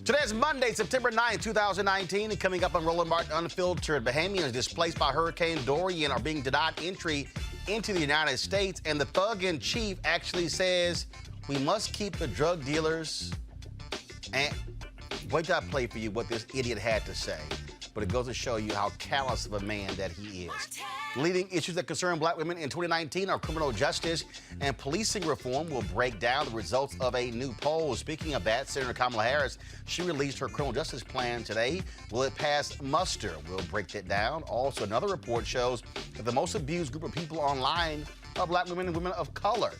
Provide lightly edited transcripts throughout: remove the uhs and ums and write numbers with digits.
Today's Monday, September 9th, 2019, and coming up on Roland Martin Unfiltered, Bahamians displaced by Hurricane Dorian are being denied entry into the United States, and the thug-in-chief actually says we must keep the drug dealers. And wait till I play for you what this idiot had to say, but it goes to show you how callous of a man that he is. Leading issues that concern black women in 2019 are criminal justice and policing reform. Will break down the results of a new poll. Speaking of that, Senator Kamala Harris, she released her criminal justice plan today. Will it pass muster? We'll break that down. Also, another report shows that the most abused group of people online are black women and women of color.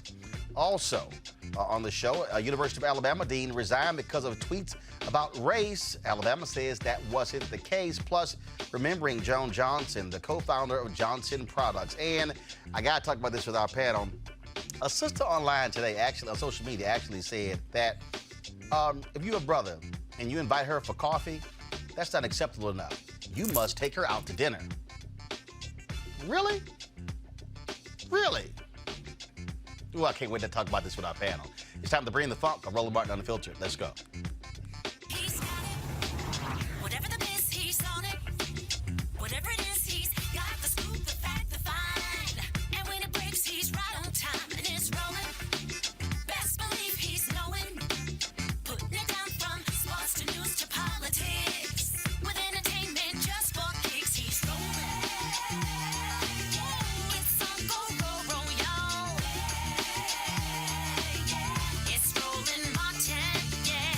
Also, on the show, a University of Alabama dean resigned because of tweets about race. Alabama says that wasn't the case. Plus, remembering Joan Johnson, the co-founder of Johnson Products. And I got to talk about this with our panel. A sister online today, actually on social media, actually said that if you're a brother and you invite her for coffee, that's not acceptable enough. You must take her out to dinner. Really? Really? Ooh, I can't wait to talk about this with our panel. It's time to bring the funk on Roland Martin Unfiltered. Let's go. He's got it. Whatever the biz, he's on it. Whatever it is, he's got the scoop, the fact, the fine. And when it breaks, he's right on time and it's rolling. Best believe he's knowing. Putting it down from sports to news to politics. With entertainment just for kicks, he's rolling. It's on go, y'all. It's Roland Martin, yeah.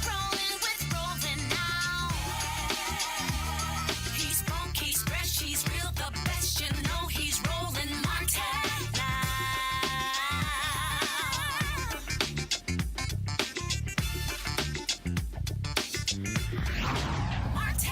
Rolling with Roland now. He's funk, he's fresh, he's real, the best. You know he's Roland Martin now. Martin.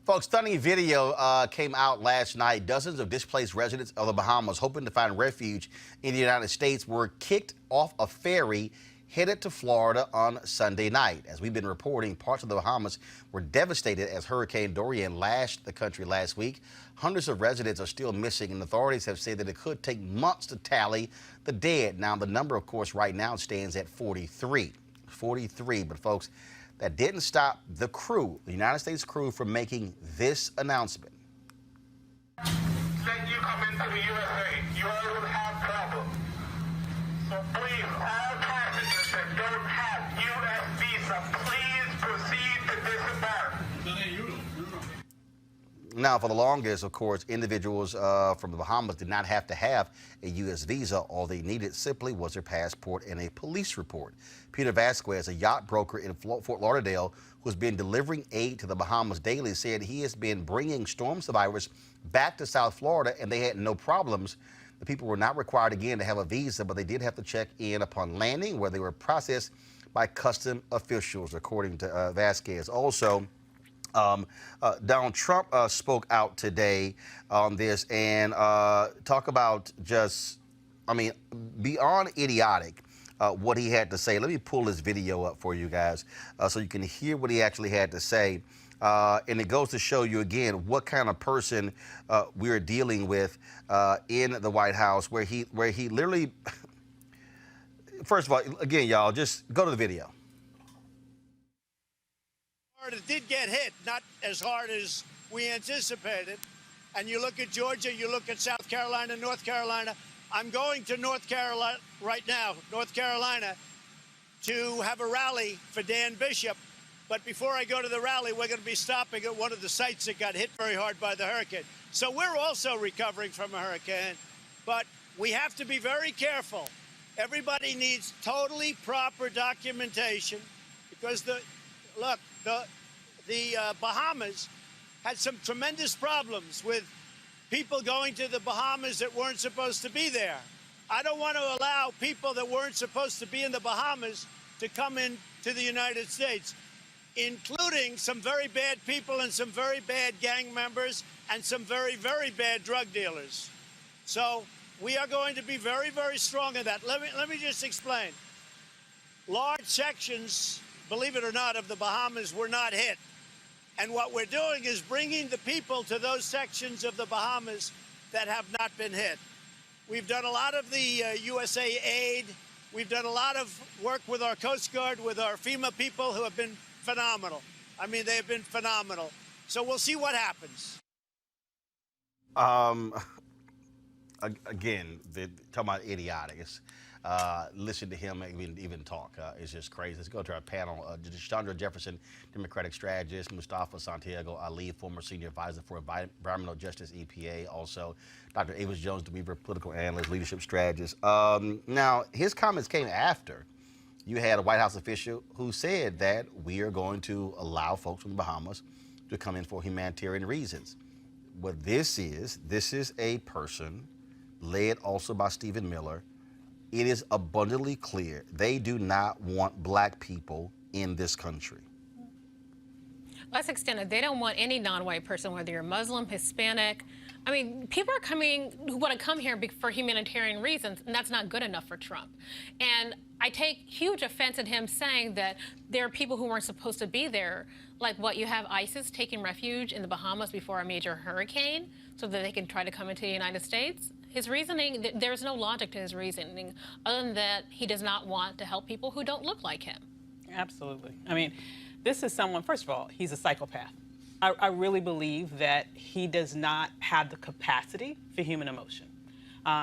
Folks, stunning video came out last night. Dozens of displaced residents of the Bahamas hoping to find refuge in the United States were kicked off a ferry headed to Florida on Sunday night. As we've been reporting, parts of the Bahamas were devastated as Hurricane Dorian lashed the country last week. Hundreds of residents are still missing, and authorities have said that it could take months to tally the dead. Now, the number, of course, right now stands at 43. 43, but folks, that didn't stop the crew, the United States crew, from making this announcement. When you come into the USA, you will have problems. So please, all passengers that don't have U.S. visa, please proceed to disembark. Now, for the longest, of course, individuals from the Bahamas did not have to have a U.S. visa. All they needed simply was their passport and a police report. Peter Vasquez, a yacht broker in Fort Lauderdale, who's been delivering aid to the Bahamas daily, said he has been bringing storm survivors back to South Florida, and they had no problems. The people were not required again to have a visa, but they did have to check in upon landing, where they were processed by custom officials, according to Vasquez. Also, Donald Trump spoke out today on this and talk about just, I mean, beyond idiotic, what he had to say. Let me pull this video up for you guys so you can hear what he actually had to say. And it goes to show you again what kind of person we're dealing with in the White House, where he literally, first of all, again, y'all, just go to the video. It did get hit, not as hard as we anticipated. And you look at Georgia, you look at South Carolina, North Carolina. I'm going to North Carolina right now, North Carolina, to have a rally for Dan Bishop. But before I go to the rally, we're going to be stopping at one of the sites that got hit very hard by the hurricane. So we're also recovering from a hurricane, but we have to be very careful. Everybody needs totally proper documentation because the Bahamas had some tremendous problems with people going to the Bahamas that weren't supposed to be there. I don't want to allow people that weren't supposed to be in the Bahamas to come into the United States, including some very bad people and some very bad gang members and some very, very bad drug dealers. So we are going to be very, very strong in that. Let me just explain. Large sections, believe it or not, of the Bahamas were not hit. And what we're doing is bringing the people to those sections of the Bahamas that have not been hit. We've done a lot of the USA aid We've done a lot of work with our Coast Guard, with our FEMA people who have been phenomenal. I mean, they have been phenomenal. So we'll see what happens. Again, talking about idiotic. Listen to him even talk. It's just crazy. Let's go to our panel. Chandra Jefferson, Democratic strategist. Mustafa Santiago Ali, former senior advisor for Environmental Justice EPA. Also, Dr. Avis Jones, DeWeaver, political analyst, leadership strategist. Now, his comments came after you had a White House official who said that we are going to allow folks from the Bahamas to come in for humanitarian reasons. What this is a person led also by Stephen Miller. It is abundantly clear they do not want black people in this country. Let's extend it. They don't want any non-white person, whether you're Muslim, Hispanic. I mean, people are coming who want to come here for humanitarian reasons, and that's not good enough for Trump. And I take huge offense at him saying that there are people who weren't supposed to be there. Like what, you have ISIS taking refuge in the Bahamas before a major hurricane so that they can try to come into the United States? His reasoning, there's no logic to his reasoning other than that he does not want to help people who don't look like him. Absolutely. I mean, this is someone, first of all, he's a psychopath. I really believe that he does not have the capacity for human emotion.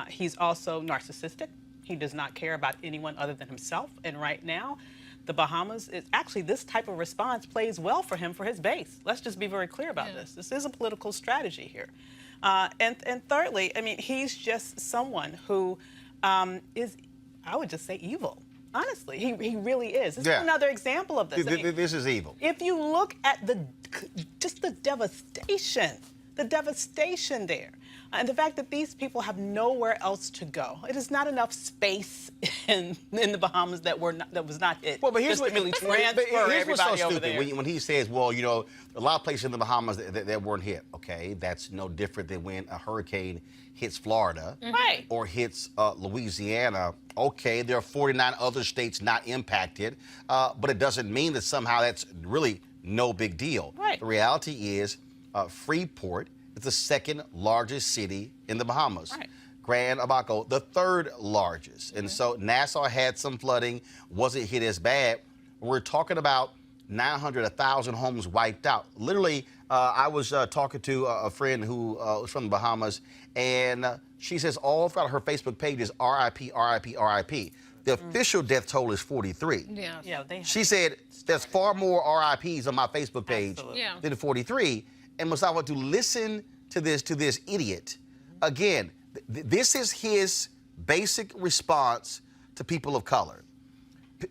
He's also narcissistic. He does not care about anyone other than himself. And right now, the Bahamas, actually this type of response plays well for him for his base. Let's just be very clear about this. This is a political strategy here. And thirdly, I mean, he's just someone who is, I would just say, evil. Honestly, he really is. This is another example of this. This is evil. If you look at just the devastation there, and the fact that these people have nowhere else to go. It is not enough space in the Bahamas that was not hit. Well, but here's what's so stupid. When he says, well, you know, a lot of places in the Bahamas that weren't hit. Okay, that's no different than when a hurricane hits Florida or hits Louisiana. Okay, there are 49 other states not impacted, but it doesn't mean that somehow that's really no big deal. The reality is Freeport is the second largest city in the Bahamas. Grand Abaco, the third largest. And so Nassau had some flooding, wasn't hit as bad. We're talking about 900, 1,000 homes wiped out. Literally, I was talking to a friend who was from the Bahamas, and she says all throughout her Facebook page is RIP, RIP, RIP. The official death toll is 43. She said there's far more RIPs on my Facebook page than 43. And Mustafa, to listen to this idiot, again, this is his basic response to people of color.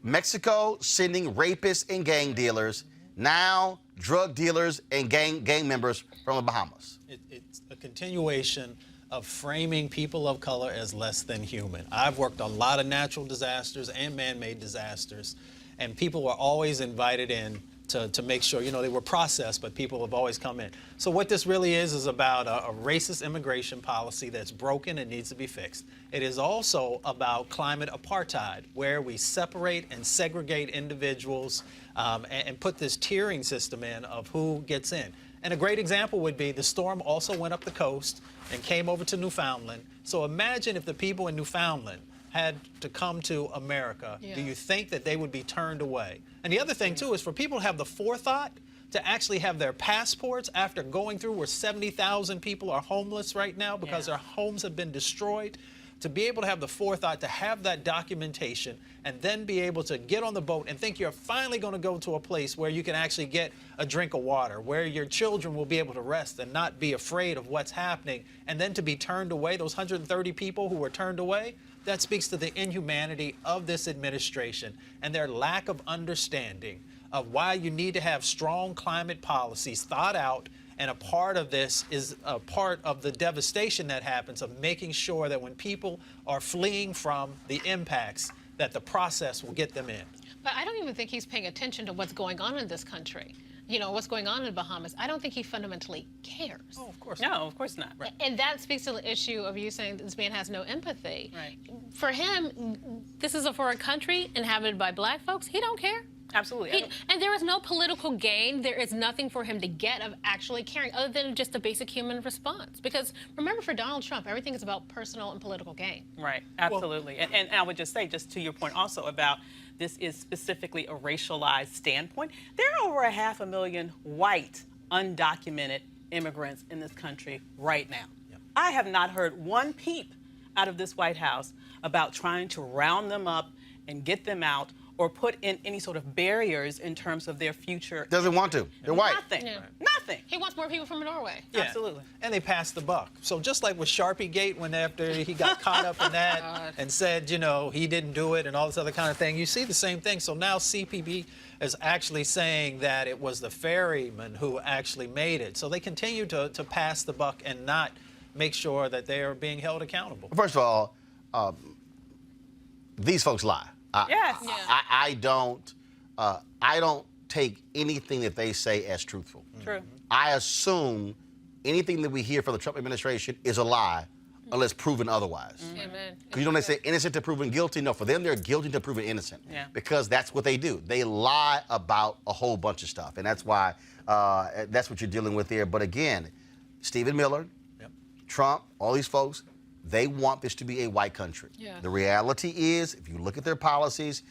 Mexico sending rapists and gang dealers, now drug dealers and gang members from the Bahamas. It's a continuation of framing people of color as less than human. I've worked on a lot of natural disasters and man-made disasters, and people were always invited in to make sure, you know, they were processed, but people have always come in. So what this really is about a racist immigration policy that's broken and needs to be fixed. It is also about climate apartheid, where we separate and segregate individuals and put this tiering system in of who gets in. And a great example would be the storm also went up the coast and came over to Newfoundland. So imagine if the people in Newfoundland had to come to America, do you think that they would be turned away? And the other thing, too, is for people to have the forethought to actually have their passports after going through where 70,000 people are homeless right now because their homes have been destroyed, to be able to have the forethought to have that documentation and then be able to get on the boat and think you're finally going to go to a place where you can actually get a drink of water, where your children will be able to rest and not be afraid of what's happening, and then to be turned away, those 130 people who were turned away, that speaks to the inhumanity of this administration and their lack of understanding of why you need to have strong climate policies thought out. And a part of this is a part of the devastation that happens of making sure that when people are fleeing from the impacts, that the process will get them in. But I don't even think he's paying attention to what's going on in this country. You know, what's going on in the Bahamas. I don't think he fundamentally cares. Oh, of course not. No, of course not. And that speaks to the issue of you saying this man has no empathy. For him, this is for a country inhabited by black folks. He don't care. Absolutely. And there is no political gain. There is nothing for him to get of actually caring other than just a basic human response. Because remember, for Donald Trump, everything is about personal and political gain. Right, absolutely. And I would just say, just to your point also about this is specifically a racialized standpoint, there are over 500,000 white, undocumented immigrants in this country right now. Yep. I have not heard one peep out of this White House about trying to round them up and get them out or put in any sort of barriers in terms of their future. Doesn't want to. They're white. Nothing. Yeah. Nothing. He wants more people from Norway. Yeah. Absolutely. And they passed the buck. So just like with Sharpie Gate, when after he got caught up in that and said, you know, he didn't do it and all this other kind of thing, you see the same thing. So now CPB is actually saying that it was the ferryman who actually made it. So they continue to pass the buck and not make sure that they are being held accountable. First of all, these folks lie. Yes. I don't take anything that they say as truthful. True. I assume anything that we hear from the Trump administration is a lie unless proven otherwise. Amen. Because you know they say innocent to proven guilty. No, for them they're guilty to proven innocent. Yeah. Because that's what they do. They lie about a whole bunch of stuff, and that's why that's what you're dealing with there. But again, Stephen Miller, Trump, all these folks, they want this to be a white country. Yeah. The reality is, if you look at their policies,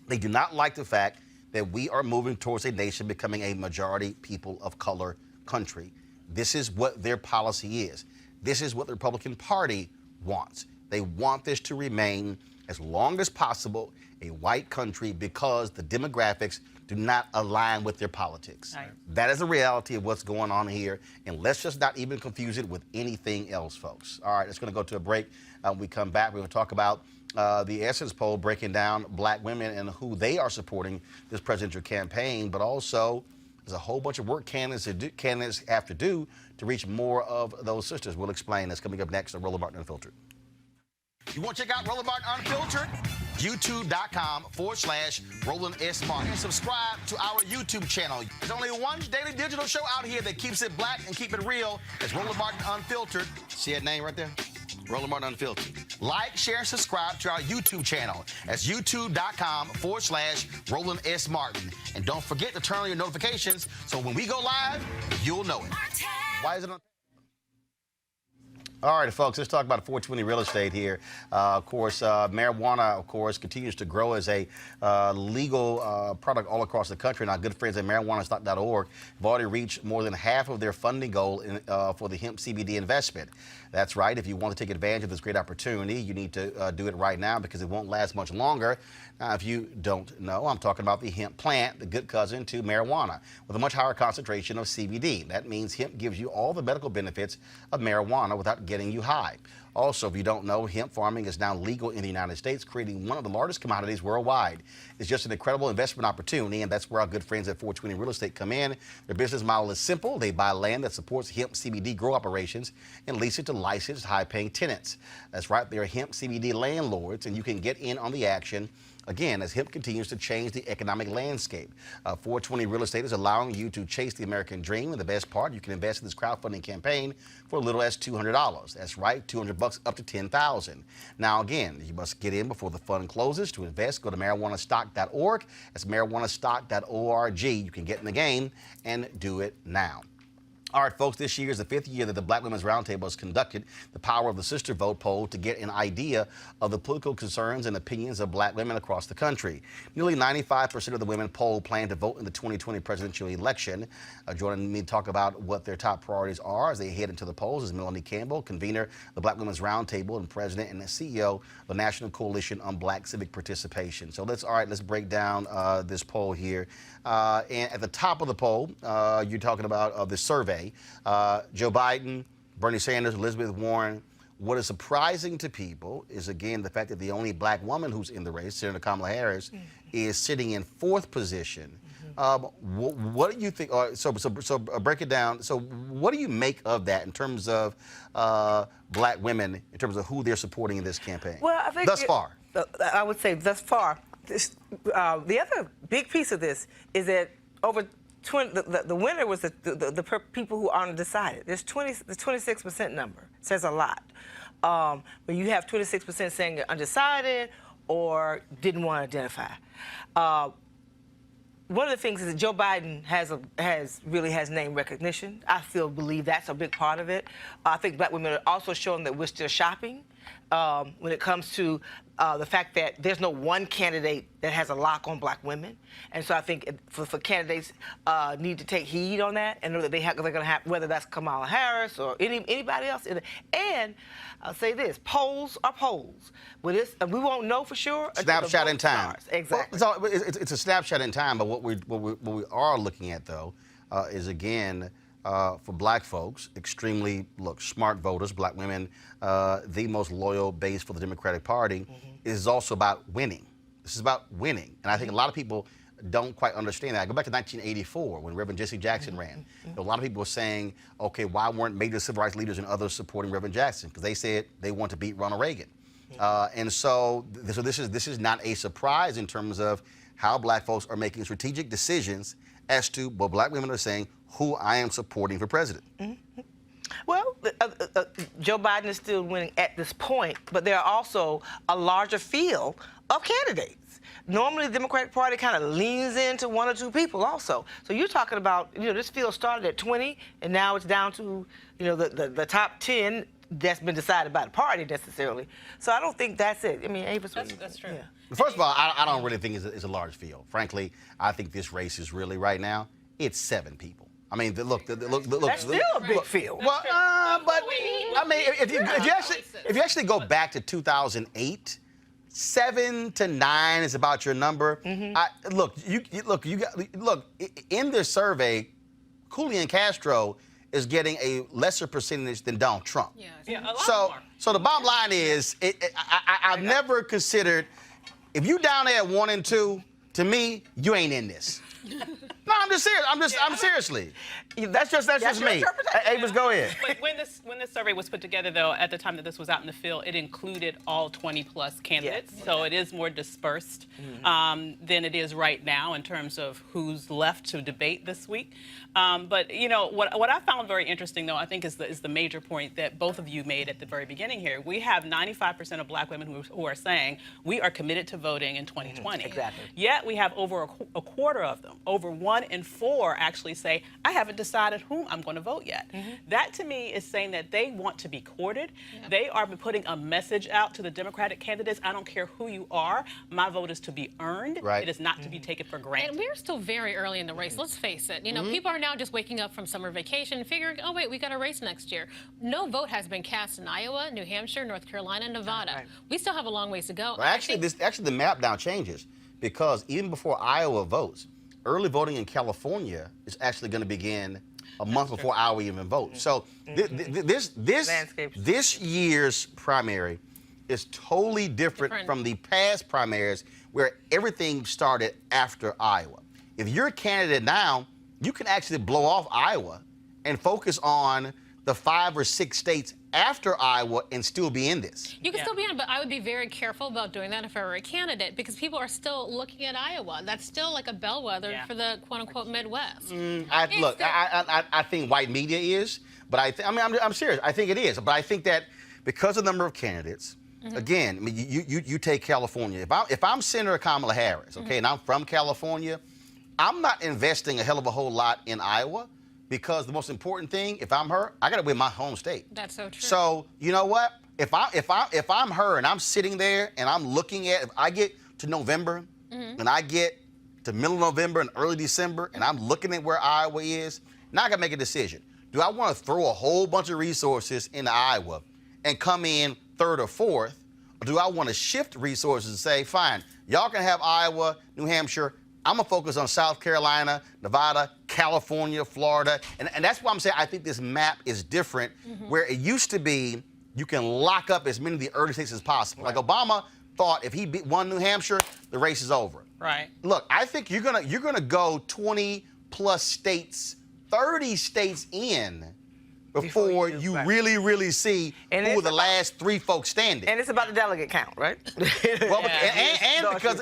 they do not like the fact that we are moving towards a nation becoming a majority people of color country. This is what their policy is. This is what the Republican Party wants. They want this to remain, as long as possible, a white country because the demographics do not align with their politics. Right. That is the reality of what's going on here, and let's just not even confuse it with anything else, folks. All right, it's going to go to a break. When we come back, we're going to talk about the Essence poll breaking down black women and who they are supporting this presidential campaign, but also there's a whole bunch of work candidates have to do to reach more of those sisters. We'll explain. That's coming up next on Roland Martin Unfiltered. You want to check out Roland Martin Unfiltered? YouTube.com/Roland S. Martin. And subscribe to our YouTube channel. There's only one daily digital show out here that keeps it black and keep it real. It's Roland Martin Unfiltered. See that name right there? Roland Martin Unfiltered. Like, share, and subscribe to our YouTube channel. That's YouTube.com/Roland S. Martin. And don't forget to turn on your notifications so when we go live, you'll know it. Why is it on? All right, folks, let's talk about 420 real estate here. Of course, marijuana, of course, continues to grow as a legal product all across the country. And our good friends at marijuanastock.org have already reached more than half of their funding goal for the hemp CBD investment. That's right. If you want to take advantage of this great opportunity, you need to do it right now because it won't last much longer. Now, if you don't know, I'm talking about the hemp plant, the good cousin to marijuana, with a much higher concentration of CBD. That means hemp gives you all the medical benefits of marijuana without getting you high. Also, if you don't know, hemp farming is now legal in the United States, creating one of the largest commodities worldwide. It's just an incredible investment opportunity, and that's where our good friends at 420 Real Estate come in. Their business model is simple. They buy land that supports hemp CBD grow operations and lease it to licensed, high-paying tenants. That's right, they're hemp CBD landlords, and you can get in on the action. Again, as hemp continues to change the economic landscape, 420 Real Estate is allowing you to chase the American dream. And the best part, you can invest in this crowdfunding campaign for as little as $200. That's right, $200 up to $10,000. Now, again, you must get in before the fund closes. To invest, go to marijuanastock.org. That's marijuanastock.org. You can get in the game and do it now. All right, folks, this year is the 5th year that the Black Women's Roundtable has conducted the Power of the Sister Vote poll to get an idea of the political concerns and opinions of black women across the country. Nearly 95% of the women polled plan to vote in the 2020 presidential election. Joining me to talk about what their top priorities are as they head into the polls is Melanie Campbell, convener of the Black Women's Roundtable and president and the CEO of the National Coalition on Black Civic Participation. So let's break down this poll here. And at the top of the poll, you're talking about the survey. Joe Biden, Bernie Sanders, Elizabeth Warren. What is surprising to people is, again, the fact that the only black woman who's in the race, Senator Kamala Harris, is sitting in 4th position. What do you think? So break it down. So what do you make of that in terms of black women, in terms of who they're supporting in this campaign? Well, I think thus far. I would say thus far. The other big piece of this is that over the winner was the people who are undecided. The 26% number says a lot. When you have 26% saying you're undecided, or didn't want to identify. One of the things is that Joe Biden really has name recognition. I still believe that's a big part of it. I think black women are also showing that we're still shopping when it comes to the fact that there's no one candidate that has a lock on black women. And so I think for candidates need to take heed on that and know that they're going to have, whether that's Kamala Harris or anybody else. And I'll say this, polls are polls. With this, we won't know for sure. Snapshot in time. Exactly. Well, it's a snapshot in time, but what we are looking at, though, is, again, for black folks, extremely, smart voters, black women, the most loyal base for the Democratic Party, is also about winning. This is about winning. And I think a lot of people don't quite understand that. I go back to 1984 when Reverend Jesse Jackson ran. A lot of people were saying, okay, why weren't major civil rights leaders and others supporting Reverend Jackson? Because they said they want to beat Ronald Reagan. And so this is not a surprise in terms of how black folks are making strategic decisions as to what black women are saying, who I am supporting for president. Well, Joe Biden is still winning at this point, but there are also a larger field of candidates. Normally, the Democratic Party kind of leans into one or two people also. So you're talking about, this field started at 20, and now it's down to, the top 10 that's been decided by the party necessarily. So I don't think that's it. I mean, Avis, that's true. Yeah. First of all, I don't really think it's a large field. Frankly, I think this race is really, right now, it's 7 people. I mean, look. That's still a big field. Well, but I mean, if you actually go back to 2008, 7 to 9 is about your number. Look, in this survey, Julian Castro is getting a lesser percentage than Donald Trump. Yeah, a lot more. So the bottom line is, I've never considered, if you down there at 1 and 2, to me, you ain't in this. No, I'm just serious. I'm seriously. That's just me. Avis, go ahead. But when this survey was put together, though, at the time that this was out in the field, it included all 20-plus candidates. Yes. So it is more dispersed than it is right now in terms of who's left to debate this week. But what I found very interesting, though, I think is the major point that both of you made at the very beginning here. We have 95% of black women who are saying we are committed to voting in 2020. Exactly. Yet we have over a quarter of them, over 1 in 4, actually say I haven't decided whom I'm going to vote yet. That to me is saying that they want to be courted. Yeah. They are putting a message out to the Democratic candidates. I don't care who you are. My vote is to be earned. Right. It is not to be taken for granted. And we're still very early in the race. Let's face it. People are now just waking up from summer vacation, figuring, oh wait, we got a race next year. No vote has been cast in Iowa, New Hampshire, North Carolina, Nevada. Right. We still have a long ways to go. Well, actually, the map now changes because even before Iowa votes, early voting in California is actually going to begin a month before Iowa even votes. So this year's primary is totally different from the past primaries where everything started after Iowa. If you're a candidate now, you can actually blow off Iowa and focus on the 5 or 6 states after Iowa and still be in this. You can still be in, but I would be very careful about doing that if I were a candidate because people are still looking at Iowa. That's still like a bellwether for the quote-unquote Midwest. I think white media is, but I'm serious. I think it is, but I think that because of the number of candidates, again, you take California. If I'm Senator Kamala Harris, okay, and I'm from California, I'm not investing a hell of a whole lot in Iowa. Because the most important thing, if I'm her, I got to win my home state. That's so true. So you know what? If I'm her and I'm sitting there and I'm looking at, if I get to November and I get to middle of November and early December and I'm looking at where Iowa is, now I got to make a decision. Do I want to throw a whole bunch of resources into Iowa and come in 3rd or 4th, or do I want to shift resources and say, fine, y'all can have Iowa, New Hampshire. I'm going to focus on South Carolina, Nevada, California, Florida. And that's why I'm saying I think this map is different, where it used to be you can lock up as many of the early states as possible. Right. Like Obama thought if he won New Hampshire, the race is over. Right. Look, I think you're gonna go 20-plus states, 30 states in before you right. really see And who it's are the about- last 3 folks standing. And it's about the delegate count, right? Well, because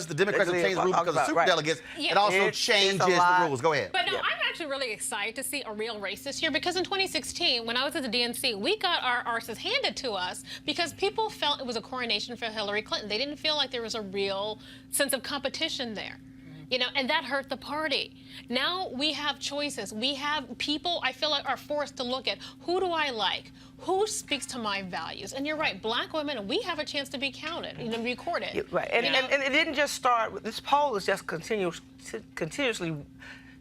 the Democrats have changed the rule because of super delegates, Yeah. it also It's a changes the lot. rules. Go ahead. But no, I'm actually really excited to see a real race this year because in 2016, when I was at the DNC, we got our arses handed to us because people felt it was a coronation for Hillary Clinton. They didn't feel like there was a real sense of competition there. You know, and that hurt the party. Now we have choices. We have people, I feel like, are forced to look at who do I like? Who speaks to my values? And you're right, black women, we have a chance to be counted, recorded. Yeah, right. And it didn't just start with this poll is just continuously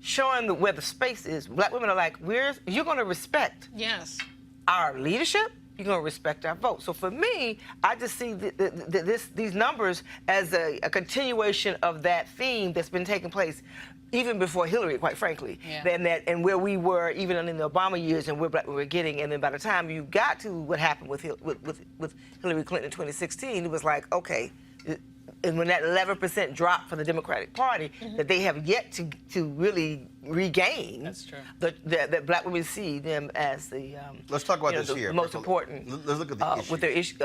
showing where the space is. Black women are like, you're going to respect Yes. our leadership, you're going to respect our vote. So for me, I just see these numbers as a continuation of that theme that's been taking place even before Hillary, quite frankly. Yeah. And where we were even in the Obama years and where we were getting. And then by the time you got to what happened with Hillary Clinton in 2016, it was like, okay, and when that 11% drop for the Democratic Party that they have yet to really regain, That's true. That black women see them as the Let's talk about this here. most important. Let's look at the issues. With their issue,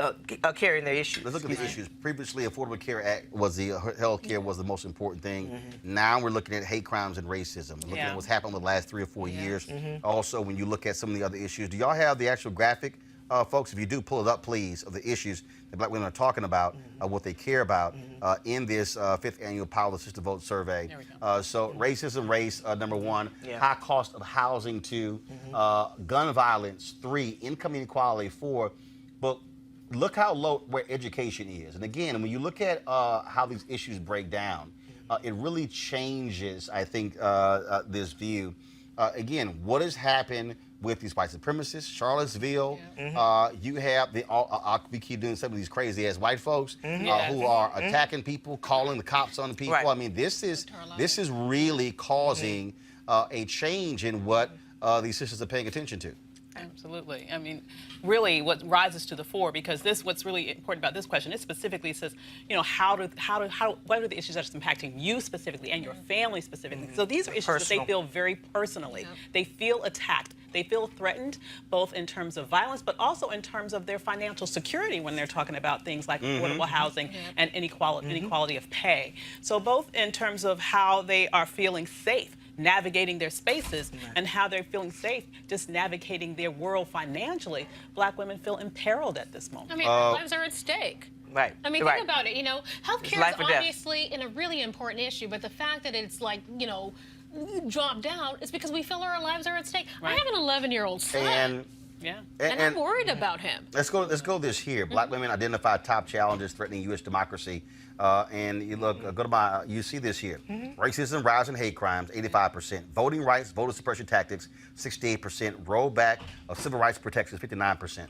carrying their issues. Let's look at the issues. Previously, Affordable Care Act was the health care was the most important thing. Now we're looking at hate crimes and racism. Looking at what's happened with the last 3 or 4 years. Also, when you look at some of the other issues, do y'all have the actual graphic, folks? If you do, pull it up, please, of the issues that black women are talking about, what they care about in this 5th annual Power Assisted Vote survey. So racism, race, number 1, high cost of housing, 2, gun violence, 3, income inequality, 4, but look how low where education is. And again, when you look at how these issues break down, it really changes, I think, this view. Again, what has happened with these white supremacists, Charlottesville, you have we keep doing some of these crazy ass white folks who are attacking people, calling the cops on the people. Right. I mean, this is really causing a change in what these sisters are paying attention to. Absolutely. I mean, really, what rises to the fore, because what's really important about this question, it specifically says, you know, what are the issues that's impacting you specifically and your family specifically? So these are issues that they feel very personally. They feel attacked. They feel threatened, both in terms of violence, but also in terms of their financial security when they're talking about things like affordable housing and inequality of pay. So both in terms of how they are feeling safe navigating their spaces and how they're feeling safe just navigating their world financially, black women feel imperiled at this moment. I mean, our lives are at stake. Right. I mean, think about it. You know, healthcare life is or death. obviously a really important issue, but the fact that it's like, you know, dropped down is because we feel our lives are at stake. I have an 11-year-old son. And I'm worried about him. Let's go this here. Black women identify top challenges threatening U.S. democracy. And you look, you see this here. Racism, rising hate crimes, 85%. Voting rights, voter suppression tactics, 68%. Rollback of civil rights protections, 59%.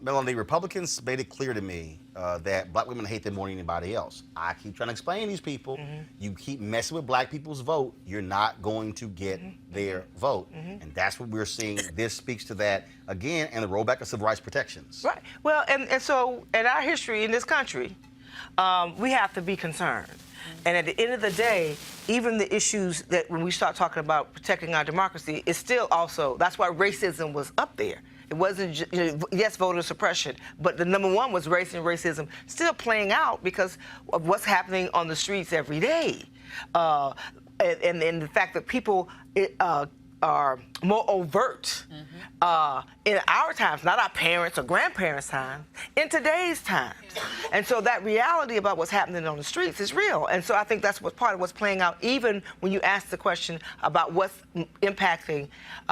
Melanie, Republicans made it clear to me that black women hate them more than anybody else. I keep trying to explain to these people, you keep messing with black people's vote, you're not going to get their vote. And that's what we're seeing. This speaks to that again, and the rollback of civil rights protections. Right. Well, and so in our history in this country, we have to be concerned. And at the end of the day, even the issues that when we start talking about protecting our democracy, it's still also, that's why racism was up there. It wasn't, yes, voter suppression, but the number 1 was race and racism still playing out because of what's happening on the streets every day. And the fact that people are more overt in our times, not our parents or grandparents' time, in today's times. And so that reality about what's happening on the streets is real. And so I think that's what part of what's playing out, even when you ask the question about what's impacting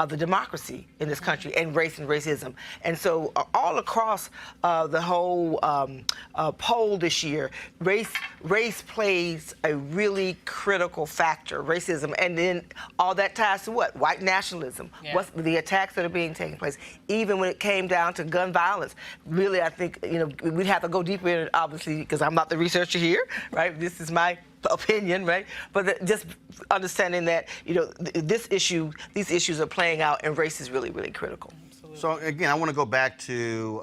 the democracy in this country and race and racism. And so all across the whole poll this year, race plays a really critical factor, racism. And then all that ties to what? White nationalism. What's the attacks that are being taken place, even when it came down to gun violence. Really, I think, you know, we'd have to go deeper in it, obviously, because I'm not the researcher here, right? This is my opinion, right? But just understanding that, you know, these issues are playing out, and race is really, really critical. Absolutely. So again, I want to go back to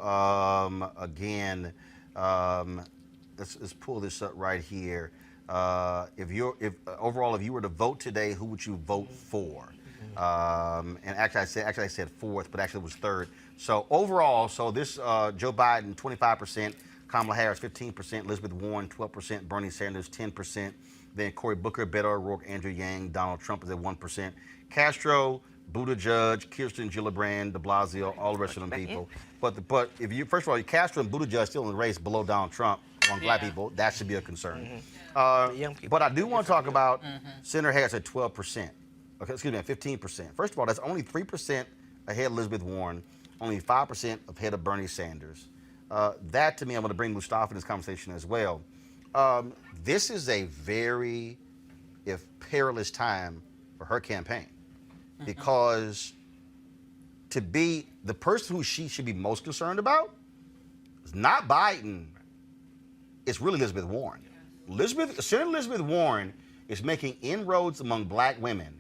let's pull this up right here. If overall, if you were to vote today, who would you vote for? And actually I said fourth, but actually it was third. So overall, this Joe Biden 25%, Kamala Harris 15%, Elizabeth Warren 12%, Bernie Sanders 10%, then Cory Booker, Beto O'Rourke, Andrew Yang, Donald Trump is at 1%, Castro, Buttigieg, Kirsten Gillibrand, De Blasio, all the rest of them people. But if you first of all, Castro and Buttigieg still in the race below Donald Trump among black people, that should be a concern. But I do want to talk about Senator Harris at 12%. Okay, excuse me, at 15%. First of all, that's only 3% ahead of Elizabeth Warren, only 5% ahead of Bernie Sanders. That to me, I'm going to bring Mustafa in this conversation as well. This is a very, if perilous time for her campaign, because to be the person who she should be most concerned about is not Biden, it's really Elizabeth Warren. Senator Elizabeth Warren is making inroads among black women.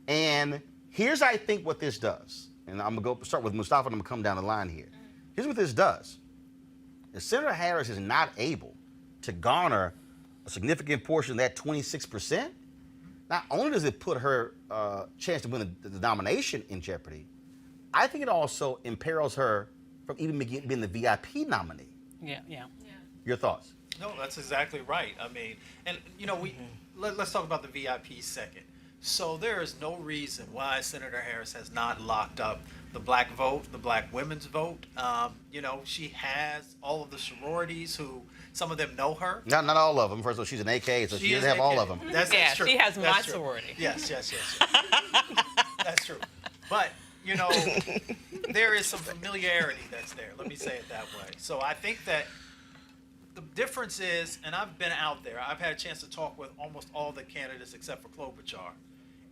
And here's, I think, what this does. And I'm going to start with Mustafa and I'm going to come down the line here. Here's what this does. If Senator Harris is not able to garner a significant portion of that 26%, not only does it put her chance to win the nomination in jeopardy, I think it also imperils her from even being the VIP nominee. Yeah. Your thoughts? No, that's exactly right. I mean, and you know, let's talk about the VIP second. So there is no reason why Senator Harris has not locked up the black vote, the black women's vote. You know, she has all of the sororities who, some of them know her. Not all of them. First of all, she's an AK, so she doesn't have all of them. That's true. She has my sorority. Yes. That's true. But, you know, there is some familiarity that's there. Let me say it that way. So I think that the difference is, and I've been out there, I've had a chance to talk with almost all the candidates except for Klobuchar,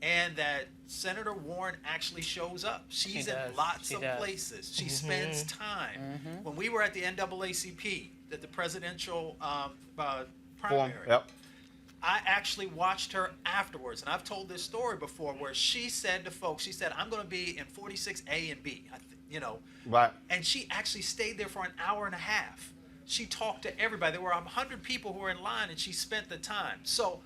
and that Senator Warren actually shows up. She's in lots of places. She spends time. When we were at the NAACP, at the presidential primary, I actually watched her afterwards, and I've told this story before, where she said to folks, she said, I'm going to be in 46A and B, you know. Right. And she actually stayed there for an hour and a half. She talked to everybody. There were 100 people who were in line, and she spent the time. So,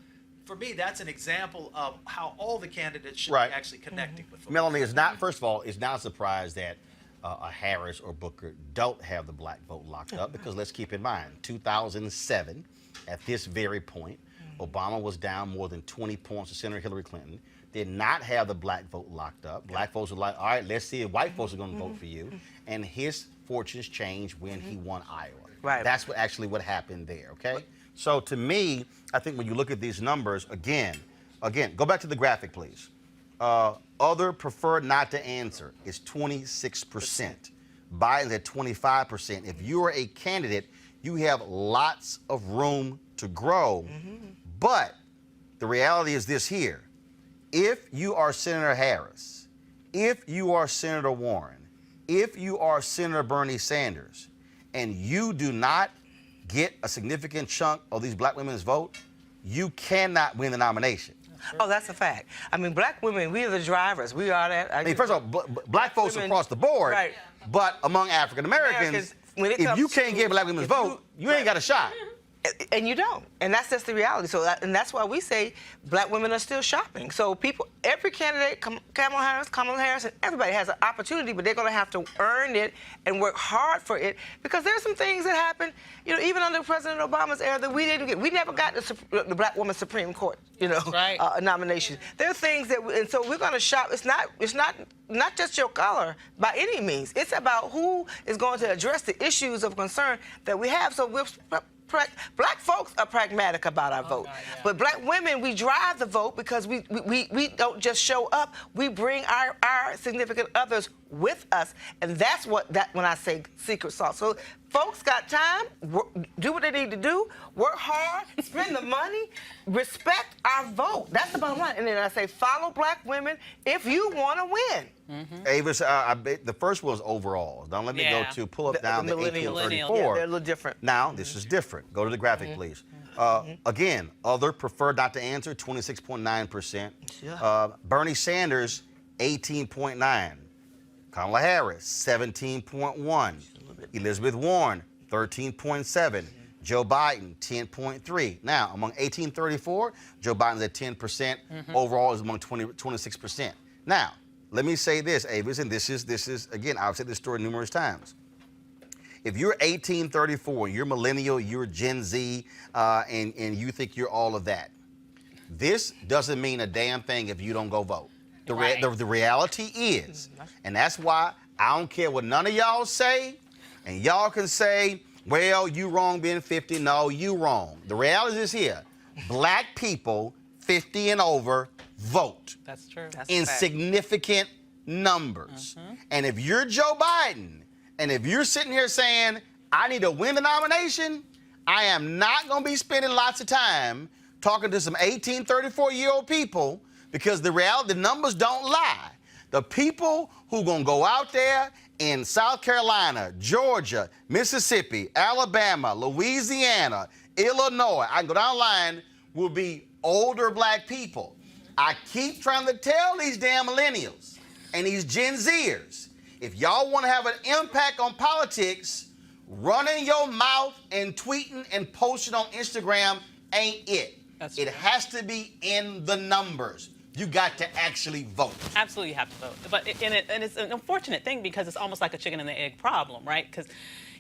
for me, that's an example of how all the candidates should be actually connecting with folks. Melanie, it's not, first of all, it's not a surprise that a Harris or Booker don't have the black vote locked up, because let's keep in mind, 2007, at this very point, Obama was down more than 20 points to Senator Hillary Clinton, did not have the black vote locked up. Black folks were like, all right, let's see if white folks are going to vote for you. And his fortunes changed when he won Iowa. Right. That's what happened there, okay? So to me, I think when you look at these numbers, again, go back to the graphic, please. Other prefer not to answer is 26%. Biden's at 25%. If you are a candidate, you have lots of room to grow. But the reality is this here. If you are Senator Harris, if you are Senator Warren, if you are Senator Bernie Sanders, and you do not get a significant chunk of these black women's vote, you cannot win the nomination. Oh, that's a fact. I mean, black women, we are the drivers. We are that. I mean, first of all, black folks women, across the board, right. But among African Americans, if you can't get black women's vote, you ain't got a shot. And you don't. And that's just the reality. So and that's why we say black women are still shopping. So people, every candidate, Kamala Harris, and everybody has an opportunity, but they're going to have to earn it and work hard for it, because there's some things that happen, you know, even under President Obama's era that we didn't get. We never got the black woman Supreme Court, you know, nomination. There are things that, and so we're going to shop. It's not just your color by any means. It's about who is going to address the issues of concern that we have. So we're black folks are pragmatic about our vote. But black women, we drive the vote because we don't just show up. We bring our significant others with us. And that's when I say secret sauce. So folks got time, do what they need to do, work hard, spend the money, respect our vote. That's the bottom line. And then I say follow black women if you want to win. Avis, I bet the first one was overall. Now let me go to pull up down to 1834. Yeah, they're a little different. Now, this is different. Go to the graphic, please. Again, other prefer not to answer, 26.9%. Bernie Sanders, 18.9%. Kamala Harris, 17.1%. Elizabeth Warren, 13.7%. Joe Biden, 10.3%. Now, among 1834, Joe Biden's at 10%. Overall is among 26%. Now, let me say this, Avis, and this is again, I've said this story numerous times. If you're 1834, you're millennial, you're Gen Z, and you think you're all of that, this doesn't mean a damn thing if you don't go vote. The reality is, and that's why I don't care what none of y'all say, and y'all can say, well, you wrong being 50. No, you wrong. The reality is here. Black people 50 and over vote. That's true. In significant numbers. And if you're Joe Biden, and if you're sitting here saying, I need to win the nomination, I am not going to be spending lots of time talking to some 18, 34-year-old people, because the numbers don't lie. The people who going to go out there in South Carolina, Georgia, Mississippi, Alabama, Louisiana, Illinois, I can go down the line, will be older black people. I keep trying to tell these damn millennials and these Gen Zers, if y'all want to have an impact on politics, running your mouth and tweeting and posting on Instagram ain't it. It has to be in the numbers. You got to actually vote. Absolutely, you have to vote. But it's an unfortunate thing, because it's almost like a chicken and the egg problem, right? Because,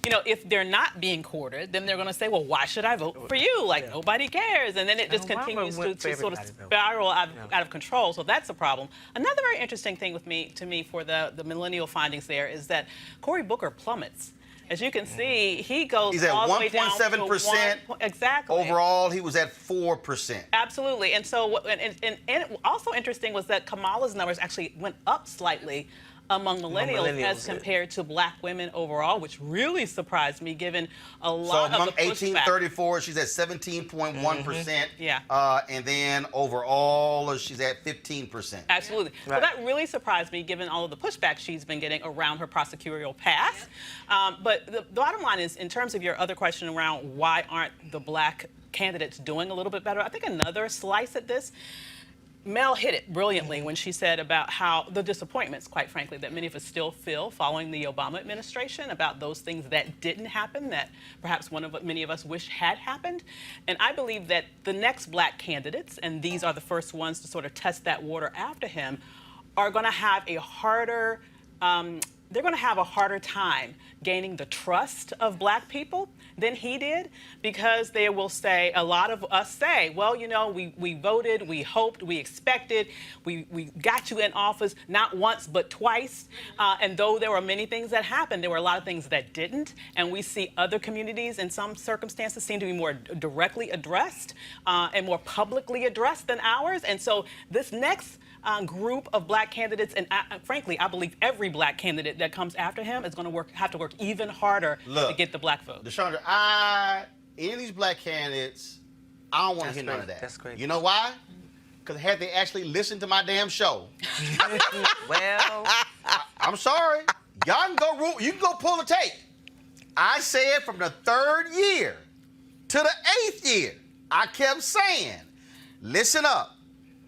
you know, if they're not being courted, then they're going to say, well, why should I vote for you? Like, nobody cares. And then it just continues to sort of spiral out of control. So that's a problem. Another very interesting thing to me for the millennial findings there is that Cory Booker plummets. As you can see, he goes He's at all the way down to 1.7%. Exactly. Overall, he was at 4%. Absolutely. And so, and also interesting was that Kamala's numbers actually went up slightly among millennials as compared to black women overall, which really surprised me, given a lot of the pushback. 1834, she's at 17.1%. Yeah. And then overall, she's at 15%. Absolutely. Right. So that really surprised me, given all of the pushback she's been getting around her prosecutorial path. But the bottom line is, in terms of your other question around why aren't the black candidates doing a little bit better, I think another slice at this, Mel hit it brilliantly when she said about how the disappointments, quite frankly, that many of us still feel following the Obama administration about those things that didn't happen, that perhaps many of us wish had happened. And I believe that the next black candidates, and these are the first ones to sort of test that water after him, are going to have a harder they're going to have a harder time gaining the trust of black people than he did, because they will say, a lot of us say, well, you know, we voted, we hoped, we expected, we got you in office not once but twice. And though there were many things that happened, there were a lot of things that didn't. And we see other communities in some circumstances seem to be more directly addressed and more publicly addressed than ours. And so this next group of black candidates, and frankly, I believe every black candidate that comes after him is going to have to work even harder to get the black vote. Deshandra, any of these black candidates, I don't want to hear none of that. That's great. You know why? Because had they actually listened to my damn show, well, I'm sorry, y'all you can go pull the tape. I said from the 3rd year to the 8th year, I kept saying, listen up.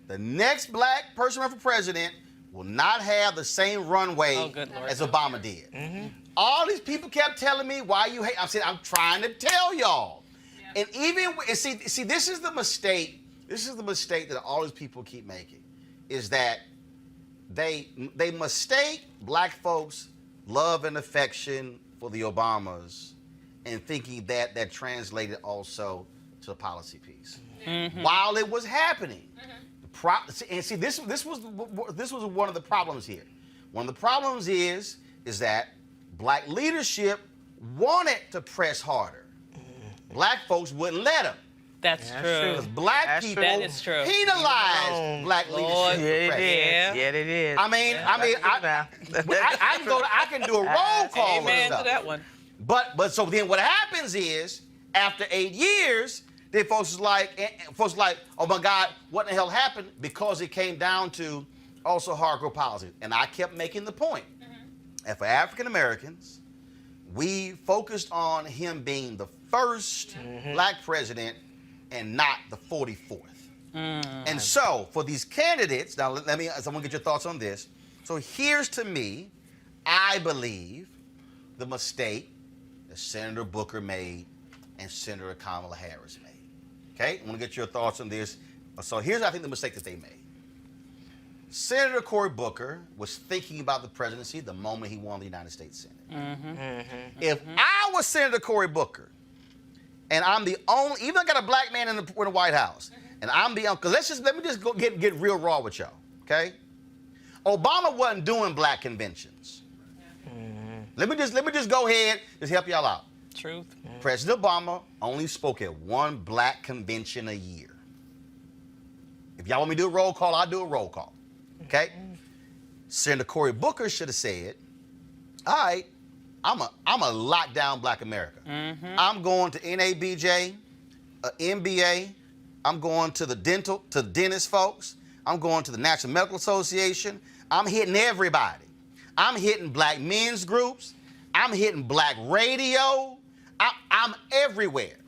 The next black person running for president will not have the same runway as Obama did. All these people kept telling me, why you hate? I said, I'm trying to tell y'all. Yeah. And even, see, this is the mistake. This is the mistake that all these people keep making, is that they mistake black folks' love and affection for the Obamas and thinking that translated also to the policy piece. While it was happening. And see, this was one of the problems here. One of the problems is that black leadership wanted to press harder. Black folks wouldn't let them. That's true. Because black people penalized black leadership for pressing. Yeah, they did. I can do a roll call. Amen to that one. But so then what happens is, after 8 years, then folks is like, oh my God, what the hell happened? Because it came down to also hardcore policies. And I kept making the point. And for African Americans, we focused on him being the first black president and not the 44th. And so for these candidates, now let me, someone get your thoughts on this. So here's to me, I believe, the mistake that Senator Booker made and Senator Kamala Harris made. Okay, I want to get your thoughts on this. So here's, I think, the mistake that they made. Senator Cory Booker was thinking about the presidency the moment he won the United States Senate. If I was Senator Cory Booker, and I'm the only, even though I got a black man in the White House, and I'm the only, because let me just go get real raw with y'all, okay? Obama wasn't doing black conventions. Let me just go ahead, just help y'all out. Truth. President Obama only spoke at one black convention a year. If y'all want me to do a roll call, I'll do a roll call. Okay? Senator Cory Booker should have said, all right, I'm a lock down black America. I'm going to NABJ, MBA, I'm going to the dentist folks, I'm going to the National Medical Association, I'm hitting everybody. I'm hitting black men's groups, I'm hitting black radio, I'm everywhere.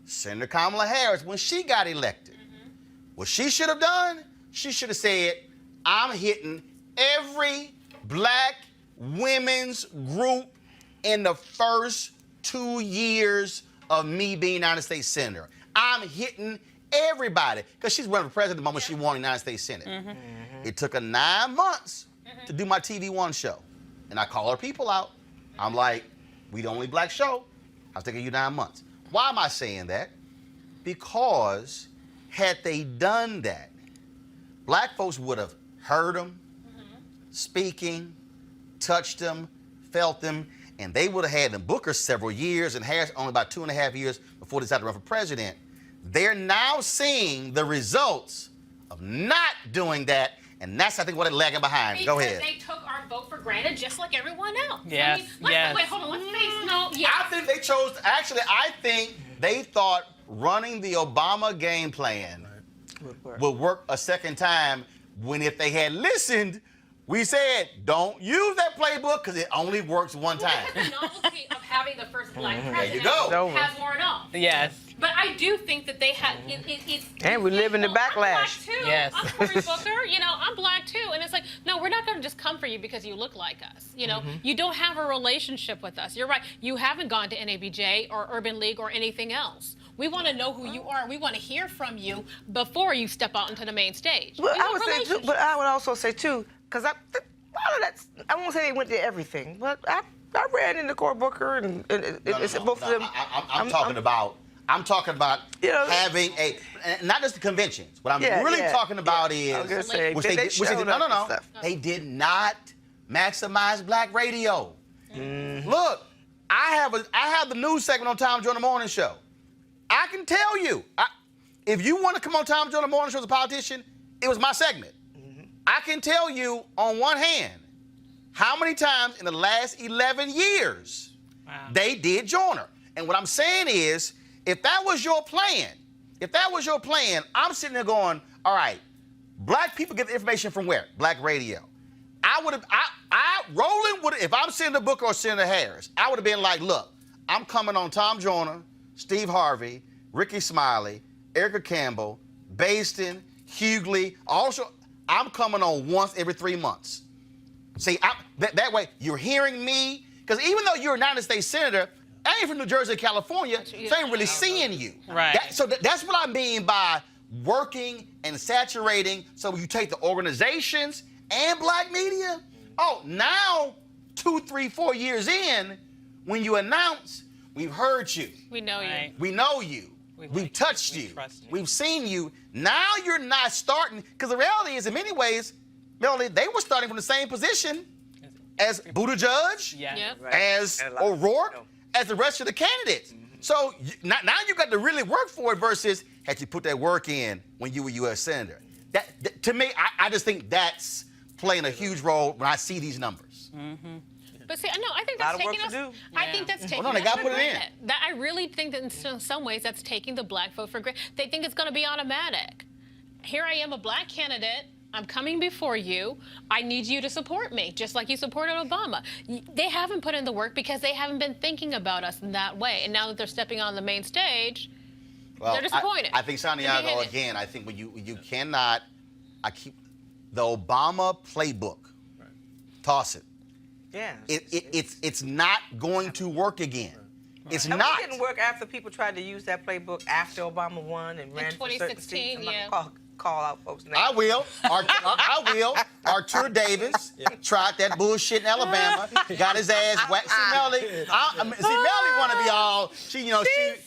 Senator Kamala Harris, when she got elected, what she should have done, she should have said, I'm hitting every black women's group in the first 2 years of me being United States Senator. I'm hitting everybody. Because she's running for president the moment she won the United States Senate. It took her 9 months to do my TV One show. And I call her people out. I'm like, we the only black show. I was taking you 9 months. Why am I saying that? Because had they done that, black folks would have heard them, speaking, touched them, felt them, and they would have had them Booker several years and Harris only about 2.5 years before they decided to run for president. They're now seeing the results of not doing that, and that's, I think, what they're lagging behind. Go ahead. Because they took our vote for granted just like everyone else. Yes, Wait, hold on, let's face no. Yes. I think they chose, I think they thought running the Obama game plan would work a second time, when if they had listened, we said, don't use that playbook because it only works one time. Because the novelty of having the first black There president you go. has worn off. Yes. But I do think that they had. And we live in the I'm black backlash. too. Yes. I'm Cory Booker. I'm black too. And it's like, no, we're not going to just come for you because you look like us. You don't have a relationship with us. You're right. You haven't gone to NABJ or Urban League or anything else. We want to know who you are. We want to hear from you before you step out into the main stage. But We want relationships. but I would also say too, because I won't say they went to everything, but I ran into Cory Booker and both of them. I'm talking about having a, not just the conventions. What I'm really talking about is, I was gonna say, which they did not maximize black radio. Look, I have the news segment on Tom Joyner Morning Show. I can tell you, if you want to come on Tom Joyner Morning Show as a politician, it was my segment. I can tell you on one hand how many times in the last 11 years they did Joyner. And what I'm saying is, if that was your plan, I'm sitting there going, all right, black people get the information from where? Black radio. Roland would, if I'm Senator Booker or Senator Harris, I would have been like, look, I'm coming on Tom Joyner, Steve Harvey, Ricky Smiley, Erica Campbell, Baston, Hughley, also, I'm coming on once every 3 months. See, that way you're hearing me, because even though you're a United States Senator, I ain't from New Jersey or California, so I ain't really seeing you. Right. That's what I mean by working and saturating, so you take the organizations and black media. Oh, now 2, 3, 4 years in, when you announce, we've heard you. We know you. Right. We know you. We've touched you. Trust you. We've seen you. Now you're not starting, because the reality is, in many ways, Melanie, they were starting from the same position as Buttigieg, Yep. as O'Rourke, as the rest of the candidates. So now you got to really work for it versus had you put that work in when you were U.S. Senator. That to me, I just think that's playing a huge role when I see these numbers. But see, no, I think that's taking us. I think that's taking us they gotta for put it in. granted. I really think that in some ways that's taking the black vote for granted. They think it's going to be automatic. Here I am, a black candidate. I'm coming before you. I need you to support me, just like you supported Obama. They haven't put in the work because they haven't been thinking about us in that way. And now that they're stepping on the main stage, they're disappointed. I think Santiago, again, I think when you cannot, the Obama playbook, toss it. Yeah. It's not going to work again. It's It not. didn't work after people tried to use that playbook after Obama won and ran for certain 2016, seats. yeah. call out folks' names. I will. I will. Artur Davis tried that bullshit in Alabama. Got his ass whacked. See, Melody. Melody want to be all. She's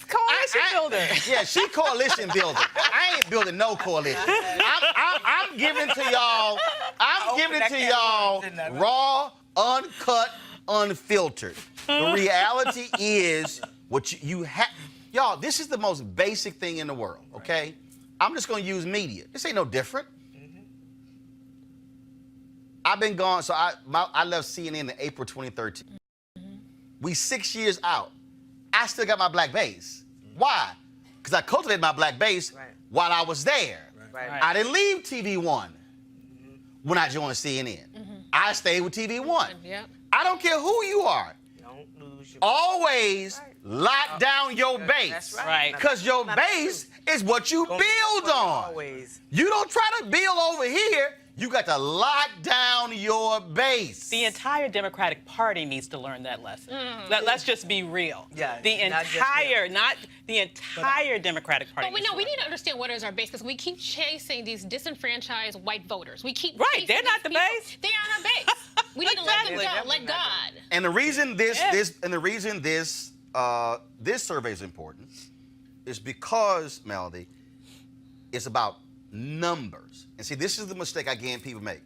coalition builder. Yeah, she coalition builder. I ain't building no coalition. I'm giving it to y'all. I'm giving it to y'all raw, uncut, unfiltered. The reality is what you have. Y'all, this is the most basic thing in the world, okay? I'm just going to use media. This ain't no different. I've been gone, so I left CNN in April 2013. We 6 years out. I still got my black base. Why? Because I cultivated my black base while I was there. I didn't leave TV One when I joined CNN. I stayed with TV One. I don't care who you are. Always lock down your base. That's right. Because your base is what you build on. Always. You don't try to build over here. You got to lock down your base. The entire Democratic Party needs to learn that lesson. Let's just be real. Yeah, the entire Democratic Party. But we need to understand what is our base, because we keep chasing these disenfranchised white voters. We keep they're not the base. They aren't our base. We need to let them go. Let God. And the reason this survey is important is because, Melody, it's about numbers. And see, this is the mistake again people make.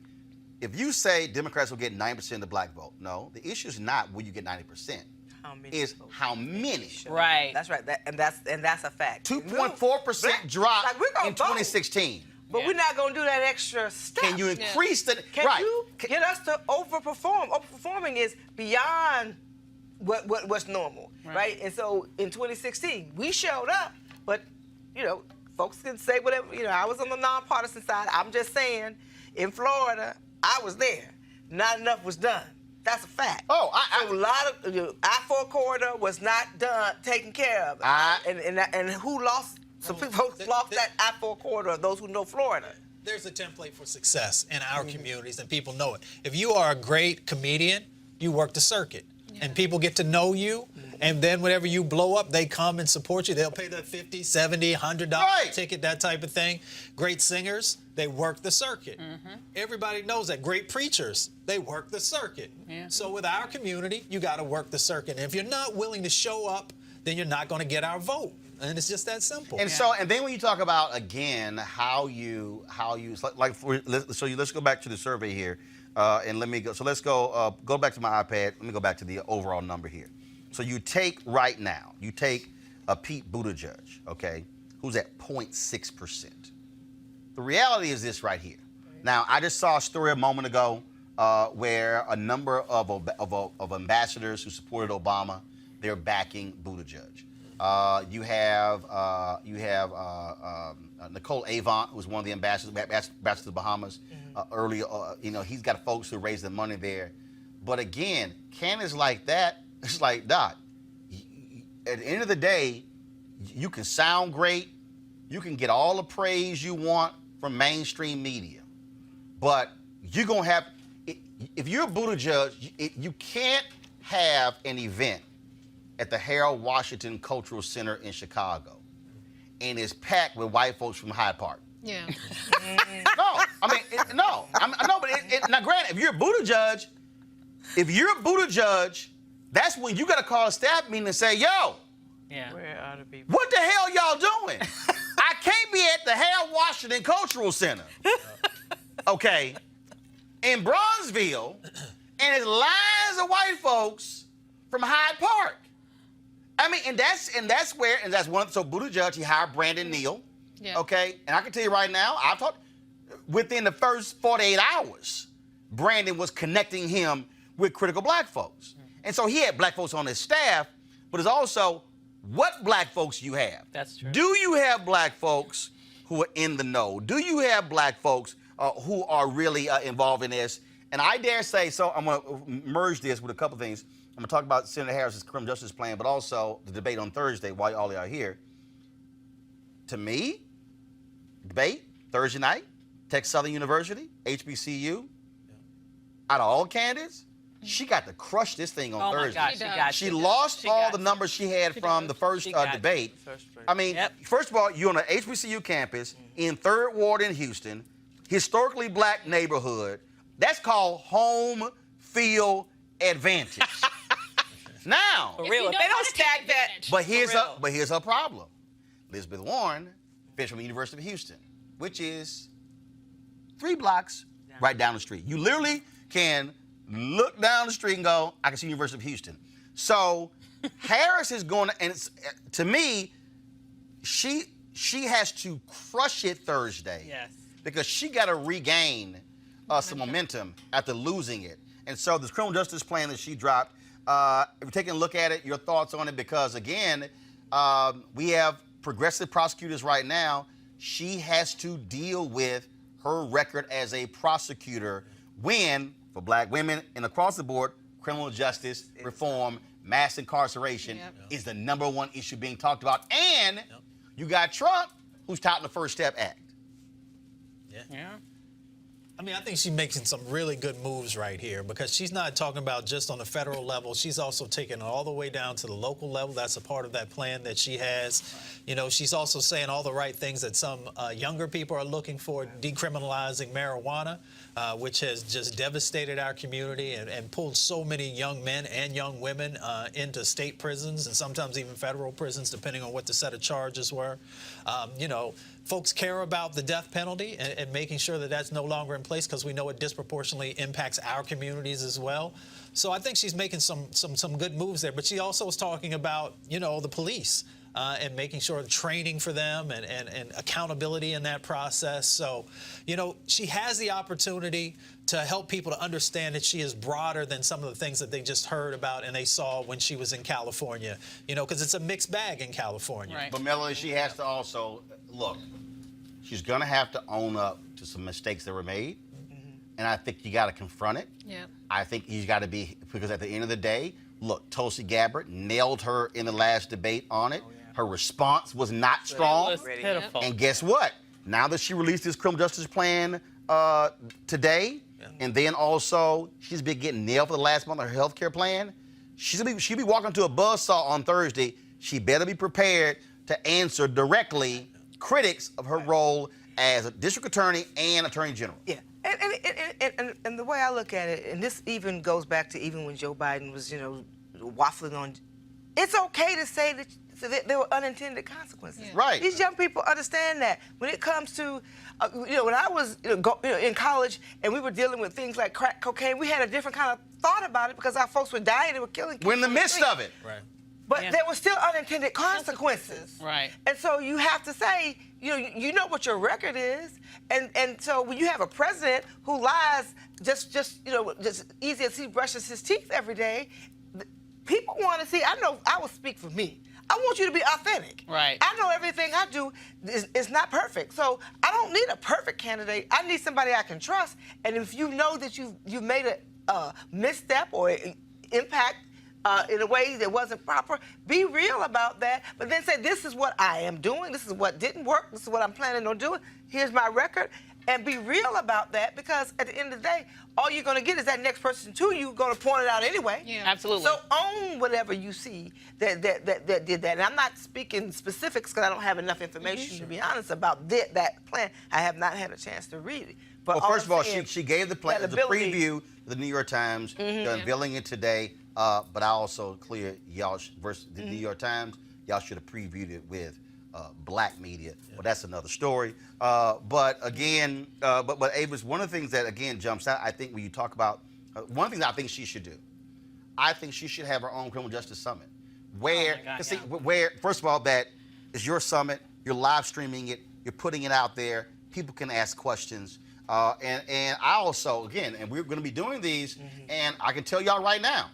If you say Democrats will get 90% of the black vote, no, the issue is not will you get 90%. Is how many. Right. That's right. And that's a fact. 2.4% drop in 2016. But we're not going to do that extra step. Can you increase the... Can you get us to overperform? Overperforming is beyond what's normal, right? And so in 2016, we showed up, but, folks can say whatever. I was on the nonpartisan side. I'm just saying, in Florida, I was there. Not enough was done. That's a fact. Oh, so a lot of I-4 corridor was not taken care of. And who lost? Some people lost that I-4 corridor, those who know Florida. There's a template for success in our communities, and people know it. If you are a great comedian, you work the circuit, and people get to know you, and then whenever you blow up, they come and support you. They'll pay that $50, $70, $100 ticket, that type of thing. Great singers, they work the circuit. Everybody knows that. Great preachers, they work the circuit. So with our community, you got to work the circuit. And if you're not willing to show up, then you're not going to get our vote. And it's just that simple. And so, and then when you talk about again how you let's go back to the survey here, and let me go. So let's go back to my iPad. Let me go back to the overall number here. So you take right now, Pete Buttigieg, okay, who's at 0.6%. The reality is this right here. Now, I just saw a story a moment ago where a number of ambassadors who supported Obama, they're backing Buttigieg. You have Nicole Avant, who's one of the ambassadors to the Bahamas. Earlier, he's got folks who raise the money there. But again, candidates like that, it's like, Doc, at the end of the day, you can sound great, you can get all the praise you want from mainstream media, but you're gonna have, if you're a Buttigieg, you can't have an event at the Harold Washington Cultural Center in Chicago, and it's packed with white folks from Hyde Park. Yeah. No, but now granted, if you're a Buttigieg, that's when you got to call a staff meeting and say, yo, where are the people? What the hell y'all doing? I can't be at the Harold Washington Cultural Center, okay, in Bronzeville, and it's lines of white folks from Hyde Park. And that's one. So Buttigieg, he hired Brandon Neal, okay, and I can tell you right now, I've talked within the first 48 hours, Brandon was connecting him with critical black folks, and so he had black folks on his staff, but it's also what black folks you have. That's true. Do you have black folks who are in the know? Do you have black folks who are really involved in this? And I dare say, so I'm going to merge this with a couple things. I'm going to talk about Senator Harris's criminal justice plan, but also the debate on Thursday while all are here. To me, debate Thursday night, Texas Southern University, HBCU, out of all candidates, she got to crush this thing on Thursday. My God, She lost all the numbers she had from the first debate. I mean, first of all, you're on an HBCU campus in 3rd Ward in Houston, historically black neighborhood. That's called home field advantage. Now, For real. If you They don't wanna take stack that. advantage. but here's her problem. Elizabeth Warren finished from the University of Houston, which is 3 blocks right down the street. You literally can look down the street and go, I can see University of Houston. So Harris is going to, and it's, to me, she has to crush it Thursday. Yes. Because she got to regain some momentum after losing it. And so this criminal justice plan that she dropped, if you're taking a look at it, your thoughts on it, because again, we have progressive prosecutors right now. She has to deal with her record as a prosecutor when, for black women and across the board, criminal justice reform, mass incarceration is the #1 issue being talked about. And you got Trump, who's touting the First Step Act. Yeah. I mean, I think she's making some really good moves right here, because she's not talking about just on the federal level. She's also taking it all the way down to the local level. That's a part of that plan that she has. You know, she's also saying all the right things that some younger people are looking for, decriminalizing marijuana, which has just devastated our community and pulled so many young men and young women into state prisons and sometimes even federal prisons, depending on what the set of charges were. You know, folks care about the death penalty and making sure that that's no longer in place, because we know it disproportionately impacts our communities as well. So I think she's making some good moves there. But she also was talking about, you know, the police and making sure training for them and accountability in that process. So, you know, she has the opportunity to help people to understand that she is broader than some of the things that they just heard about and they saw when she was in California, you know, because it's a mixed bag in California. Right. But Melanie, she has to also, look, she's going to have to own up to some mistakes that were made. And I think you got to confront it. Yeah. I think he's got to be, because at the end of the day, look, Tulsi Gabbard nailed her in the last debate on it. Her response was not strong. It was pitiful. And guess what? Now that she released this criminal justice plan today, and then also she's been getting nailed for the last month of her health care plan, she'll be walking to a buzzsaw on Thursday. She better be prepared to answer directly critics of her role as a district attorney and attorney general. Yeah. And the way I look at it, and this even goes back to even when Joe Biden was, you know, waffling on, it's okay to say that there were unintended consequences. Yeah. Right. These young people understand that. When it comes to, you know, when I was in college and we were dealing with things like crack cocaine, we had a different kind of thought about it because our folks were dying, they were killing kids. We're in the midst of it. Right. But there were still unintended consequences. Right. And so you have to say, you know what your record is. And so when you have a president who lies just easy as he brushes his teeth every day, people want to see, I know, I will speak for me. I want you to be authentic. Right. I know everything I do is not perfect. So I don't need a perfect candidate. I need somebody I can trust. And if you know that you've made a misstep or impact in a way that wasn't proper, be real about that, but then say, this is what I am doing, this is what didn't work, this is what I'm planning on doing, here's my record, and be real about that, because at the end of the day, all you're going to get is that next person to you going to point it out anyway. Yeah. Absolutely. So own whatever you see that did that. And I'm not speaking specifics because I don't have enough information, to be honest, about that plan. I have not had a chance to read it. But Well, first of all, saying, she gave the plan, that the ability- preview to the New York Times, they're unveiling it today. But I also clear y'all versus the New York Times, y'all should have previewed it with black media. Well, that's another story. But again, but Avis, one of the things that again jumps out, I think when you talk about one of the things I think she should do, I think she should have her own criminal justice summit, where, where first of all, that is your summit, you're live streaming it, you're putting it out there, people can ask questions. And I also, again, and we're going to be doing these, and I can tell y'all right now,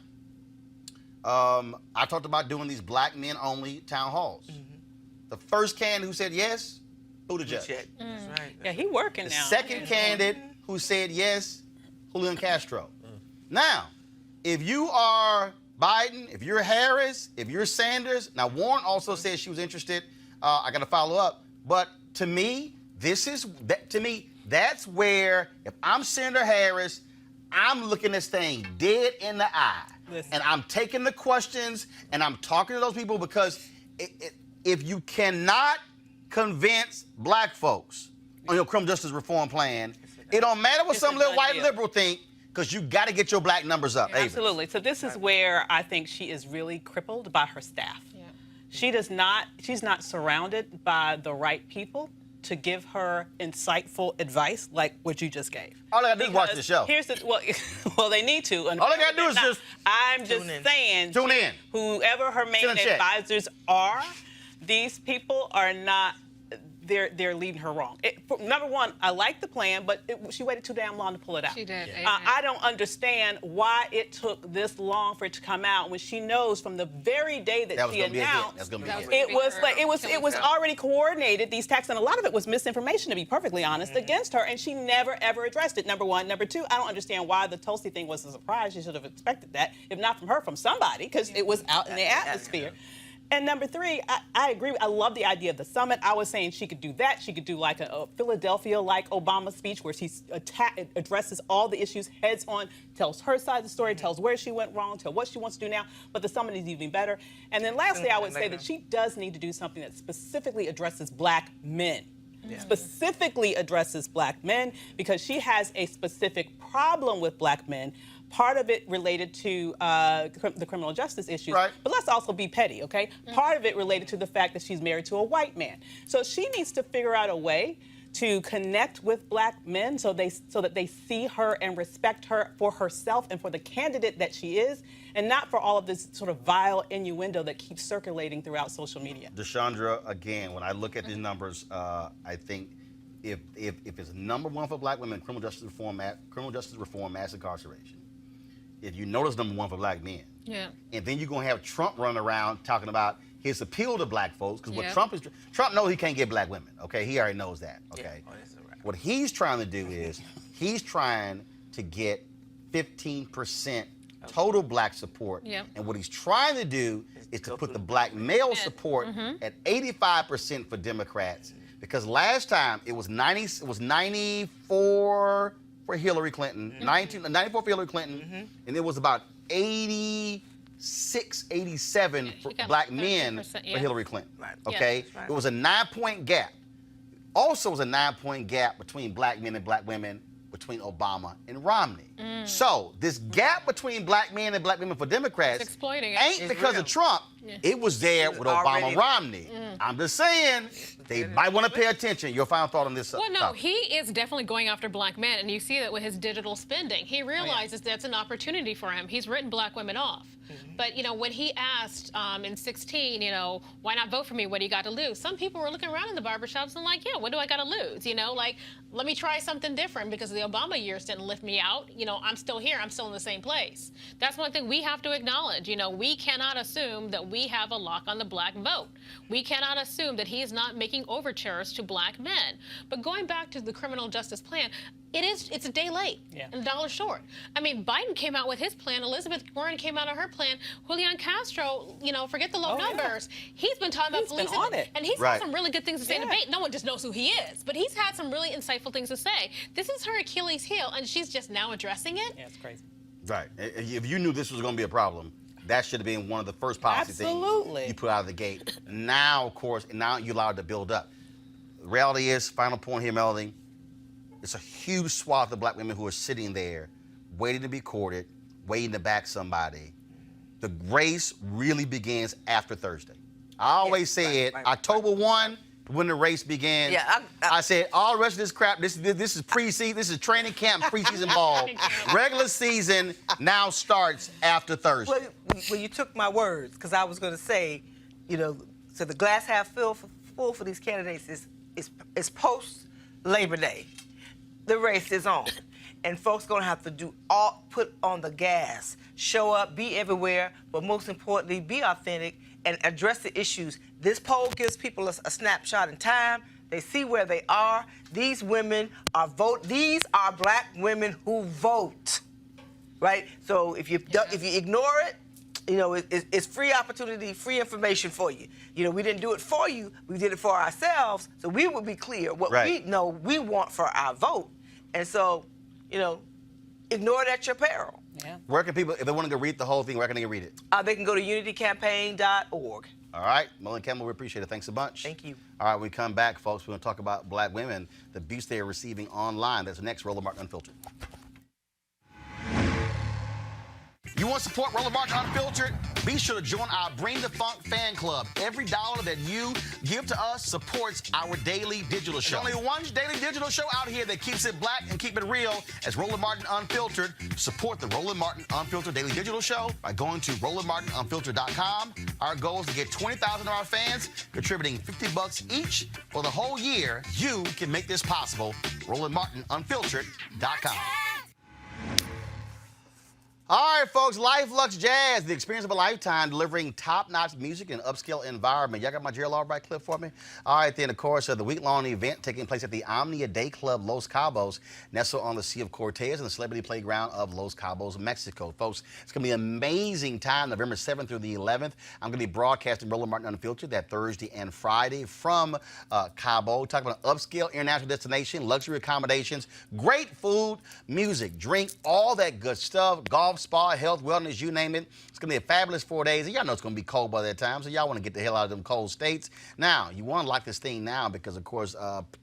I talked about doing these black men only town halls. The first candidate who said yes, Buttigieg. That's right. Yeah, he working The now. second candidate who said yes, Julian Castro. Now, if you are Biden, if you're Harris, if you're Sanders, now Warren also said she was interested. I got to follow up. But to me, that's where, if I'm Senator Harris, I'm looking this thing dead in the eye. Listen. And I'm taking the questions and I'm talking to those people because if you cannot convince black folks on your criminal justice reform plan, it don't matter what It's some a little done white deal. liberal think, because you got to get your black numbers up. Ava. Absolutely. So this is where I think she is really crippled by her staff. Yeah. She's not surrounded by the right people to give her insightful advice like what you just gave. All I got to do is watch the show. Here's the, well, they need to. All they got to do is just I'm just tune in. saying. Tune in. Whoever her main Send a check. advisors are, these people are not. They're leading her wrong. Number one, I like the plan, but she waited too damn long to pull it out. She did. I don't understand why it took this long for it to come out when she knows from the very day that That was she gonna be a hit. announced. That's gonna be a hit. It was like it was already coordinated. These texts, and a lot of it was misinformation, to be perfectly honest, against her, and she never ever addressed it. Number one. Number two, I don't understand why the Tulsi thing was a surprise. She should have expected that, if not from her, from somebody, because it was out in the atmosphere. And number three, I agree. I love the idea of the summit. I was saying she could do that. She could do like a Philadelphia-like Obama speech where she addresses all the issues heads on, tells her side of the story, tells where she went wrong, tells what she wants to do now. But the summit is even better. And then lastly, I would say that she does need to do something that specifically addresses black men. Specifically addresses black men, because she has a specific problem with black men. Part of it related to the criminal justice issues. Right. But let's also be petty, okay? Part of it related to the fact that she's married to a white man. So she needs to figure out a way to connect with black men so that they see her and respect her for herself and for the candidate that she is, and not for all of this sort of vile innuendo that keeps circulating throughout social media. Deshandra, again, when I look at these numbers, I think if it's number one for black women, criminal justice reform, mass incarceration. If you notice number one for black men, and then you're gonna have Trump running around talking about his appeal to black folks, because what Trump knows he can't get black women. Okay, he already knows that. Okay, what he's trying to do is he's trying to get 15% total black support, and what he's trying to do is to put the black male support at 85% for Democrats, because last time it was 94 for Hillary Clinton, 94 for Hillary Clinton, and it was about 86, 87 for black men for Hillary Clinton. Right. Okay, it was a 9-point gap. Also, it was a 9-point gap between black men and black women between Obama and Romney. So this gap between black men and black women for Democrats exploiting it. ain't because of Trump. It was there with Obama and Romney. I'm just saying they might want to pay attention. Your final thought on this? Well, no, he is definitely going after black men, and you see that with his digital spending. He realizes that's an opportunity for him. He's written black women off. But, you know, when he asked in 16, you know, why not vote for me? What do you got to lose? Some people were looking around in the barbershops and like, yeah, what do I got to lose? You know, like, let me try something different, because the Obama years didn't lift me out. You know, I'm still here. I'm still in the same place. That's one thing we have to acknowledge. You know, we cannot assume that we have a lock on the black vote. We cannot assume that he is not making overtures to black men. But going back to the criminal justice plan, it's a day late and a dollar short. I mean, Biden came out with his plan. Elizabeth Warren came out of her plan. Julian Castro, you know, forget the low numbers. He's been talking about policing, on it. and he's had some really good things to say in debate. No one just knows who he is, but he's had some really insightful things to say. This is her Achilles heel, and she's just now addressing it. Yeah, it's crazy. Right. If you knew this was going to be a problem, that should have been one of the first policy things you put out of the gate. Now, of course, now you're allowed to build up. The reality is, final point here, Melody, it's a huge swath of black women who are sitting there waiting to be courted, waiting to back somebody. The race really begins after Thursday. I always said October 1, when the race began, I said all the rest of this crap, this is preseason, this is training camp, preseason ball. Regular season now starts after Thursday. Well, you took my words, because I was going to say, you know, so the glass half full for these candidates is post Labor Day. The race is on, and folks gonna have to put on the gas, show up, be everywhere, but most importantly, be authentic and address the issues. This poll gives people a snapshot in time. They see where they are. These women are These are black women who vote, right? So if you ignore it, you know, it's free opportunity, free information for you. You know, we didn't do it for you. We did it for ourselves, so we would be clear what we know we want for our vote. And so, you know, ignore it at your peril. Yeah. Where can people, if they want to go read the whole thing, where can they read it? They can go to unitycampaign.org. All right, Melanie Campbell, we appreciate it. Thanks a bunch. Thank you. All right, we come back, folks. We're going to talk about black women, the abuse they are receiving online. That's next, Roland Martin Unfiltered. You want to support Roland Martin Unfiltered? Be sure to join our Bring the Funk fan club. Every dollar that you give to us supports our daily digital show. There's only one daily digital show out here that keeps it black and keep it real as Roland Martin Unfiltered. Support the Roland Martin Unfiltered daily digital show by going to RolandMartinUnfiltered.com. Our goal is to get 20,000 of our fans contributing $50 each for the whole year. You can make this possible. RolandMartinUnfiltered.com. All right, folks, Life Luxe Jazz, the experience of a lifetime, delivering top-notch music in an upscale environment. Y'all got my Gerald Albright clip for me? All right, then, of course, the week-long event taking place at the Omnia Day Club Los Cabos, nestled on the Sea of Cortez and the celebrity playground of Los Cabos, Mexico. Folks, it's going to be an amazing time, November 7th through the 11th. I'm going to be broadcasting Roland Martin Unfiltered that Thursday and Friday from Cabo. Talking about an upscale international destination, luxury accommodations, great food, music, drink, all that good stuff, golf, spa, health, wellness, you name it. It's going to be a fabulous 4 days. And y'all know it's going to be cold by that time, so y'all want to get the hell out of them cold states. Now, you want to lock this thing now because, of course,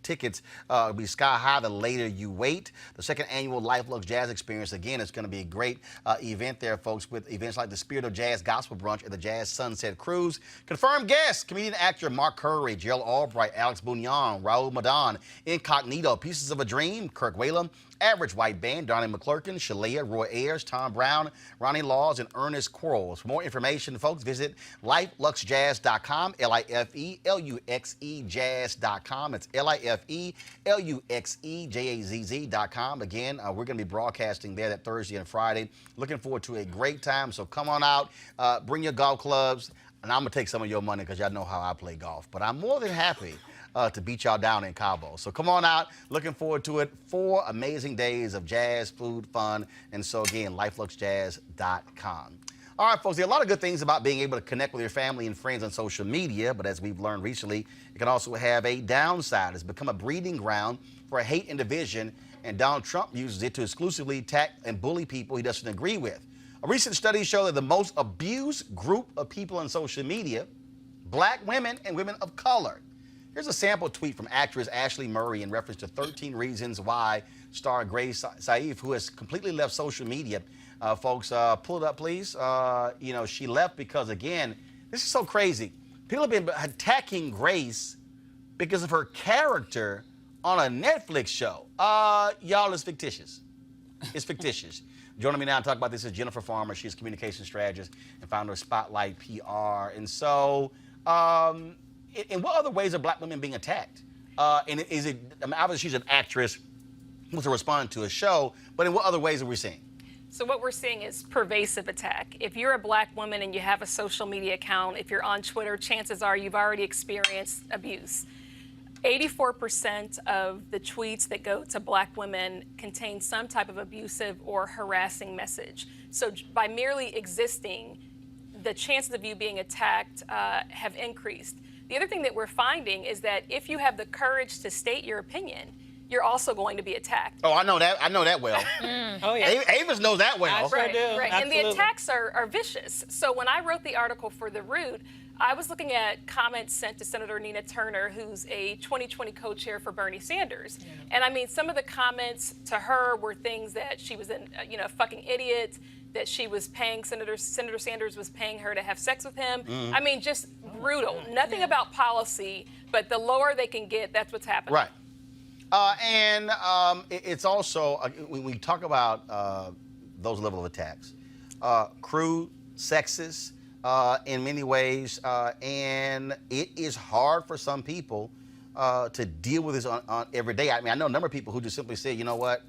tickets will be sky high the later you wait. The second annual Life Luxe Jazz Experience, again, it's going to be a great event there, folks, with events like the Spirit of Jazz Gospel Brunch and the Jazz Sunset Cruise. Confirmed guests, comedian actor Mark Curry, Gerald Albright, Alex Bouillon, Raul Madan, Incognito, Pieces of a Dream, Kirk Whalum, Average White Band, Donnie McClurkin, Shalea, Roy Ayers, Tom Brown, Ronnie Laws, and Ernest Quarles. For more information, folks, visit lifeluxejazz.com, L-I-F-E-L-U-X-E jazz.com. It's L-I-F-E-L-U-X-E-J-A-Z-Z.com. Again, we're going to be broadcasting there that Thursday and Friday. Looking forward to a great time, so come on out, bring your golf clubs, and I'm going to take some of your money because y'all know how I play golf. But I'm more than happy to beat y'all down in Cabo. So come on out. Looking forward to it. 4 amazing days of jazz, food, fun. And so again, lifeluxejazz.com. All right, folks, there are a lot of good things about being able to connect with your family and friends on social media, but as we've learned recently, it can also have a downside. It's become a breeding ground for hate and division, and Donald Trump uses it to exclusively attack and bully people he doesn't agree with. A recent study showed that the most abused group of people on social media, black women and women of color. Here's a sample tweet from actress Ashley Murray in reference to 13 reasons why star Grace Saif, who has completely left social media. Folks, pull it up, please. You know, she left because, again, this is so crazy. People have been attacking Grace because of her character on a Netflix show. Y'all, it's fictitious. It's fictitious. Joining me now to talk about this is Jennifer Farmer. She's a communication strategist and founder of Spotlight PR. And so, in what other ways are black women being attacked? And is it, I mean, obviously she's an actress who's responding to a show, but in what other ways are we seeing? So what we're seeing is pervasive attack. If you're a black woman and you have a social media account, if you're on Twitter, chances are you've already experienced abuse. 84% of the tweets that go to black women contain some type of abusive or harassing message. So by merely existing, the chances of you being attacked have increased. The other thing that we're finding is that if you have the courage to state your opinion, you're also going to be attacked. Oh, I know that. I know that well. Oh, yeah. Avis knows that well. I sure do. Right. And the Absolutely. attacks are vicious. So when I wrote the article for The Root, I was looking at comments sent to Senator Nina Turner, who's a 2020 co-chair for Bernie Sanders. Yeah. And I mean, some of the comments to her were things that she was a fucking idiot, that she was paying Senator Sanders was paying her to have sex with him. I mean, just brutal. Nothing about policy, but the lower they can get, that's what's happening. Right. It's also, when we talk about those level of attacks, crude, sexist in many ways, and it is hard for some people to deal with this on every day. I mean, I know a number of people who just simply say, you know what,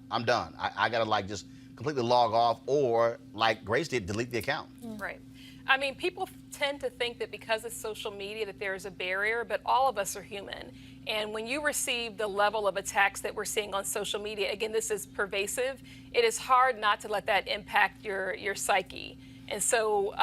I'm done. I got to just completely log off, or like Grace did, delete the account. Right. I mean, people tend to think that because it's social media that there is a barrier, but all of us are human. And when you receive the level of attacks that we're seeing on social media, again, this is pervasive, it is hard not to let that impact your psyche. And so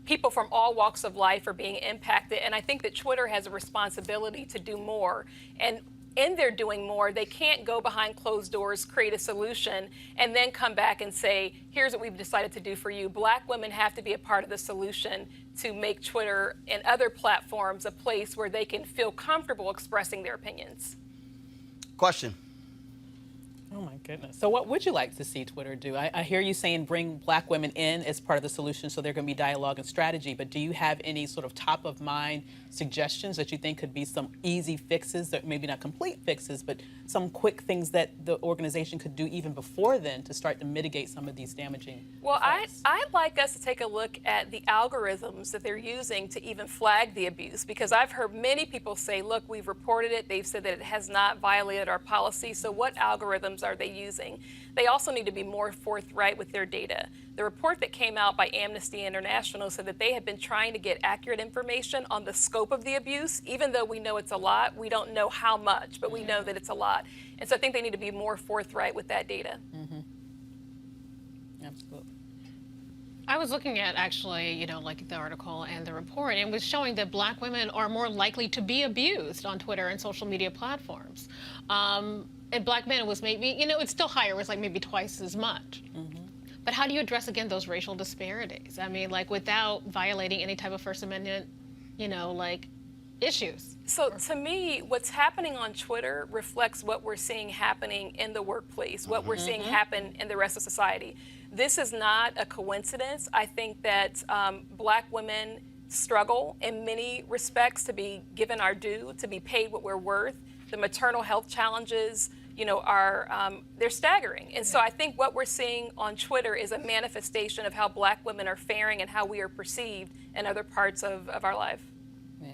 people from all walks of life are being impacted. And I think that Twitter has a responsibility to do more. And in there doing more. They can't go behind closed doors, create a solution, and then come back and say, here's what we've decided to do for you. Black women have to be a part of the solution to make Twitter and other platforms a place where they can feel comfortable expressing their opinions. Question. Oh my goodness. So what would you like to see Twitter do? I hear you saying bring Black women in as part of the solution so there can be dialogue and strategy, but do you have any sort of top of mind suggestions that you think could be some easy fixes, that maybe not complete fixes, but some quick things that the organization could do even before then to start to mitigate some of these damaging Well, effects? I'd like us to take a look at the algorithms that they're using to even flag the abuse, because I've heard many people say, look, we've reported it. They've said that it has not violated our policy. So what algorithms are they using? They also need to be more forthright with their data. The report that came out by Amnesty International said that they have been trying to get accurate information on the scope of the abuse. Even though we know it's a lot, we don't know how much, but we know that it's a lot. And so I think they need to be more forthright with that data. Absolutely. I was looking at actually, like the article and the report, and it was showing that Black women are more likely to be abused on Twitter and social media platforms. And Black men, it was maybe, it's still higher. It was like maybe twice as much. But how do you address, again, those racial disparities? I mean, like without violating any type of First Amendment, issues? So to me, what's happening on Twitter reflects what we're seeing happening in the workplace, what we're seeing happen in the rest of society. This is not a coincidence. I think that Black women struggle in many respects to be given our due, to be paid what we're worth. The maternal health challenges, are they're staggering. And so I think what we're seeing on Twitter is a manifestation of how Black women are faring and how we are perceived in other parts of our life. Yeah.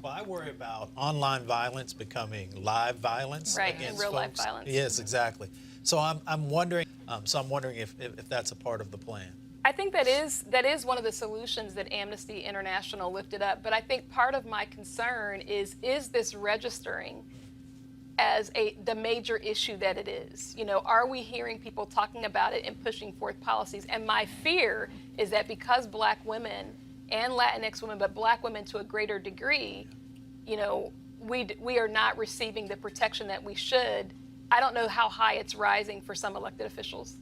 Well, I worry about online violence becoming live violence Right, against and real life folks. violence. Yes, exactly. So I'm wondering. If that's a part of the plan. I think that is one of the solutions that Amnesty International lifted up. But I think part of my concern is this registering as the major issue that it is? Are we hearing people talking about it and pushing forth policies? And my fear is that because Black women and Latinx women, but Black women to a greater degree, we are not receiving the protection that we should. I don't know how high it's rising for some elected officials.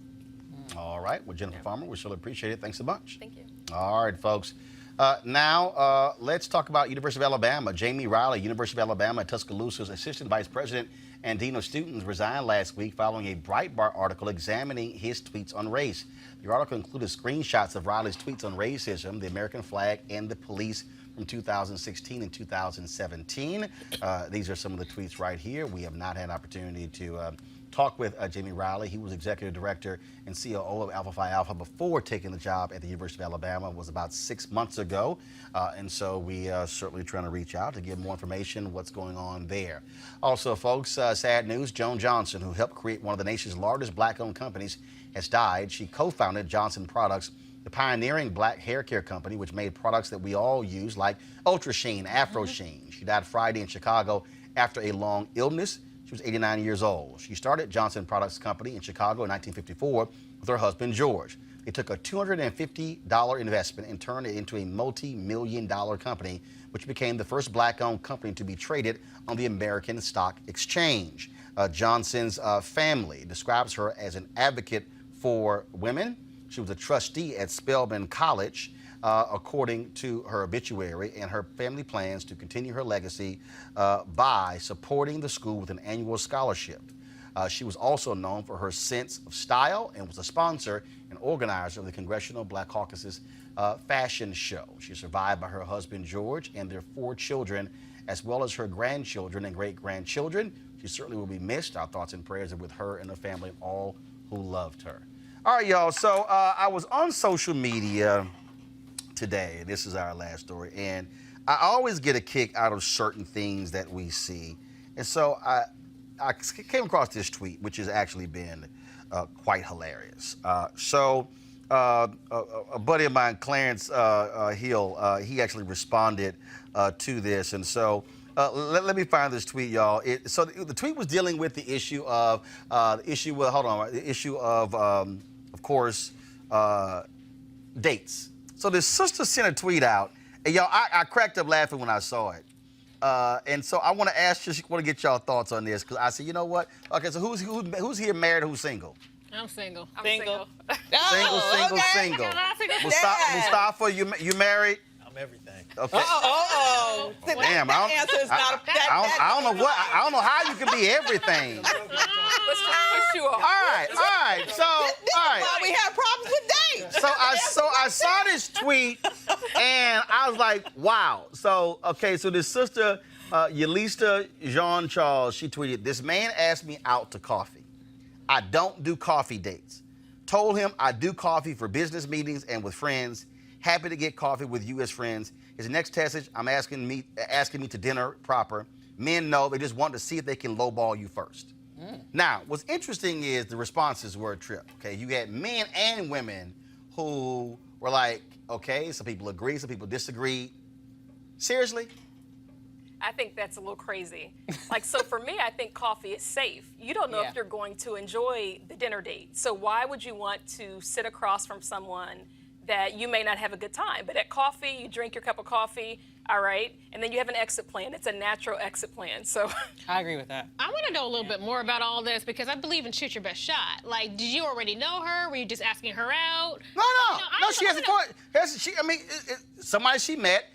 All right. Well, Jennifer Farmer, we surely appreciate it. Thanks a bunch. Thank you. All right, folks. Now, let's talk about University of Alabama. Jamie Riley, University of Alabama, Tuscaloosa's Assistant Vice President and Dean of Students, resigned last week following a Breitbart article examining his tweets on race. The article included screenshots of Riley's tweets on racism, the American flag, and the police from 2016 and 2017. These are some of the tweets right here. We have not had an opportunity to talk with Jamie Riley. He was executive director and COO of Alpha Phi Alpha before taking the job at the University of Alabama. It was about 6 months ago. And so we are certainly trying to reach out to get more information what's going on there. Also, folks, sad news. Joan Johnson, who helped create one of the nation's largest Black-owned companies, has died. She co-founded Johnson Products, the pioneering Black hair care company, which made products that we all use, like Ultra Sheen, Afro Sheen. She died Friday in Chicago after a long illness. She was 89 years old. She started Johnson Products Company in Chicago in 1954 with her husband, George. They took a $250 investment and turned it into a multi-million-dollar company, which became the first Black-owned company to be traded on the American Stock Exchange. Johnson's family describes her as an advocate for women. She was a trustee at Spelman College, according to her obituary, and her family plans to continue her legacy by supporting the school with an annual scholarship. She was also known for her sense of style and was a sponsor and organizer of the Congressional Black Caucus's fashion show. She's survived by her husband, George, and their 4 children, as well as her grandchildren and great-grandchildren. She certainly will be missed. Our thoughts and prayers are with her and her family and all who loved her. All right, y'all. So I was on social media today. This is our last story. And I always get a kick out of certain things that we see. And so I came across this tweet, which has actually been quite hilarious. A buddy of mine, Clarence Hill, he actually responded to this. And so let me find this tweet, y'all. So the tweet was dealing with the issue of, of course, dates. So this sister sent a tweet out, and y'all, I cracked up laughing when I saw it. And so I want to ask you, want to get y'all thoughts on this, because I said, you know what? Okay, so who's here married, who's single? I'm single. I'm Single. Single. Mustafa, you married? I'm everything. Okay. Damn, That answer is not a I don't know how you can be everything. Let's just push you off. All right. So, all right. why we have problems with dates. So I saw this tweet and I was like, wow. So this sister, Yelista Jean Charles, she tweeted, "This man asked me out to coffee. I don't do coffee dates. Told him I do coffee for business meetings and with friends. Happy to get coffee with you as friends. His next message, I'm asking me to dinner proper. Men know, they just want to see if they can lowball you first." Now, what's interesting is the responses were a trip. Okay, you had men and women who were like, okay, some people agree, some people disagree. Seriously? I think that's a little crazy. Like, so for me, I think coffee is safe. You don't know Yeah. if you're going to enjoy the dinner date. So why would you want to sit across from someone that you may not have a good time? But at coffee, you drink your cup of coffee, all right, and then you have an exit plan. It's a natural exit plan. So I agree with that. I want to know a little bit more about all this because I believe in shoot your best shot. Like, did you already know her? Were you just asking her out? No, she has a point. Somebody she met,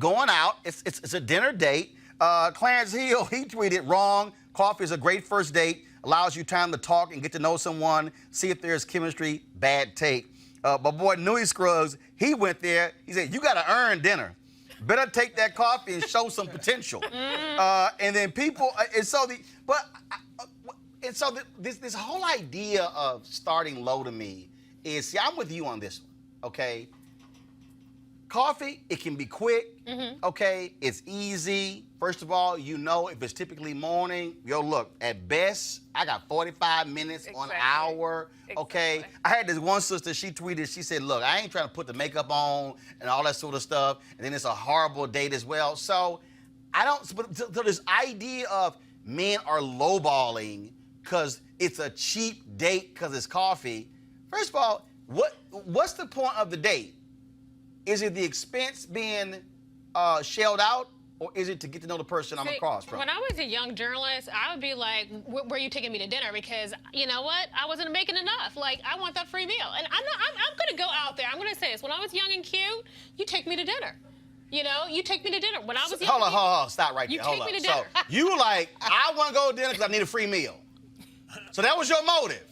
going out. It's a dinner date. Clarence Hill, he tweeted, "Wrong. Coffee is a great first date. Allows you time to talk and get to know someone. See if there's chemistry. Bad take." My boy Nui Scruggs, he went there. He said, "You got to earn dinner. Better take that coffee and show some potential." And then people, this whole idea of starting low to me is, see, I'm with you on this one, okay? Coffee, it can be quick, okay? It's easy. First of all, you know if it's typically morning, look, at best, I got 45 minutes on an hour, okay? Exactly. I had this one sister, she tweeted, she said, "Look, I ain't trying to put the makeup on and all that sort of stuff, and then it's a horrible date as well." So so this idea of men are lowballing because it's a cheap date because it's coffee. First of all, what's the point of the date? Is it the expense being shelled out, or is it to get to know the person I'm across from? When I was a young journalist, I would be like, where are you taking me to dinner? Because you know what? I wasn't making enough. Like, I want that free meal. And I'm going to go out there. I'm going to say this. When I was young and cute, you take me to dinner. You know, you take me to dinner. When I was young. Hold on. Stop right there. You Hold take up. me to dinner. So you were like, I want to go to dinner because I need a free meal. So that was your motive.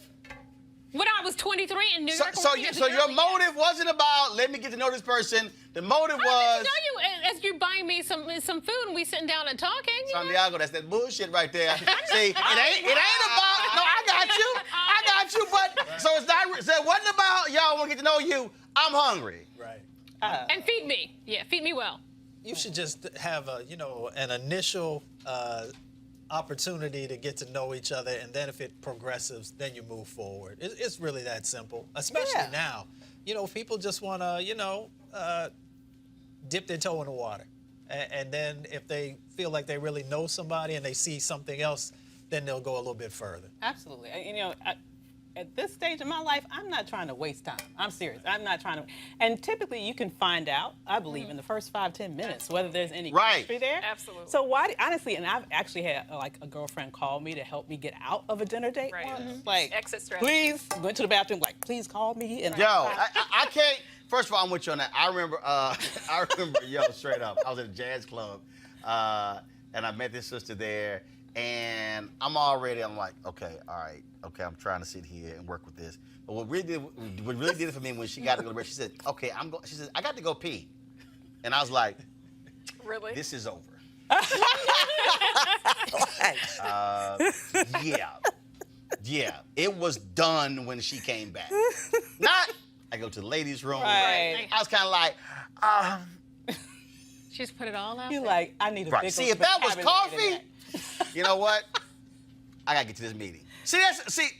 When I was 23 in New York. So your motive wasn't about, let me get to know this person. The motive was. I know you as you're buying me some food and we sitting down and talking. You know? Santiago, that's that bullshit right there. See, it ain't about. No, I got you. But so it's not. So it wasn't about y'all want to get to know you. I'm hungry. Right. And feed me. Yeah, feed me well. You should just have an initial opportunity to get to know each other, and then if it progresses, then you move forward. It's really that simple, especially now. People just want to, dip their toe in the water. And then if they feel like they really know somebody and they see something else, then they'll go a little bit further. Absolutely. At this stage of my life, I'm not trying to waste time. I'm serious. I'm not trying to. And typically, you can find out, I believe, in the first 5-10 minutes whether there's any chemistry there. Absolutely. So why, honestly, and I've actually had a girlfriend call me to help me get out of a dinner date. Right. Once. Like, Exit strategy. please, went to the bathroom, like, please call me. And I can't. First of all, I'm with you on that. I remember, straight up, I was at a jazz club, and I met this sister there, and I'm like, okay, all right, okay, I'm trying to sit here and work with this. But what really did it for me when she got to go to bed, she said, okay, she said, I got to go pee. And I was like, Really? this is over. Yeah, it was done when she came back. Not, I go to the ladies' room. Right. I was kind of like, She just put it all out you're there. like, I need a bigger See, if that was vocabulary than coffee, you know what? I got to get to this meeting.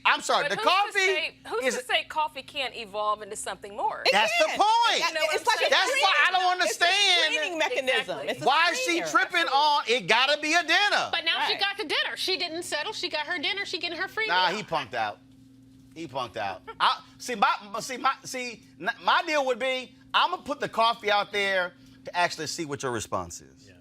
I'm sorry, But the coffee who's to say coffee can't evolve into something more? That's the can. point. You know what It's I'm like a saying? That's why I don't understand. It's a screening mechanism. Exactly. It's a Why is she screener. tripping on it gotta be a dinner? But now she Right. got the dinner. She didn't settle. She got her dinner. She getting her free Nah, meal. he punked out. My deal would be, I'm gonna put the coffee out there to actually see what your response is. Yeah.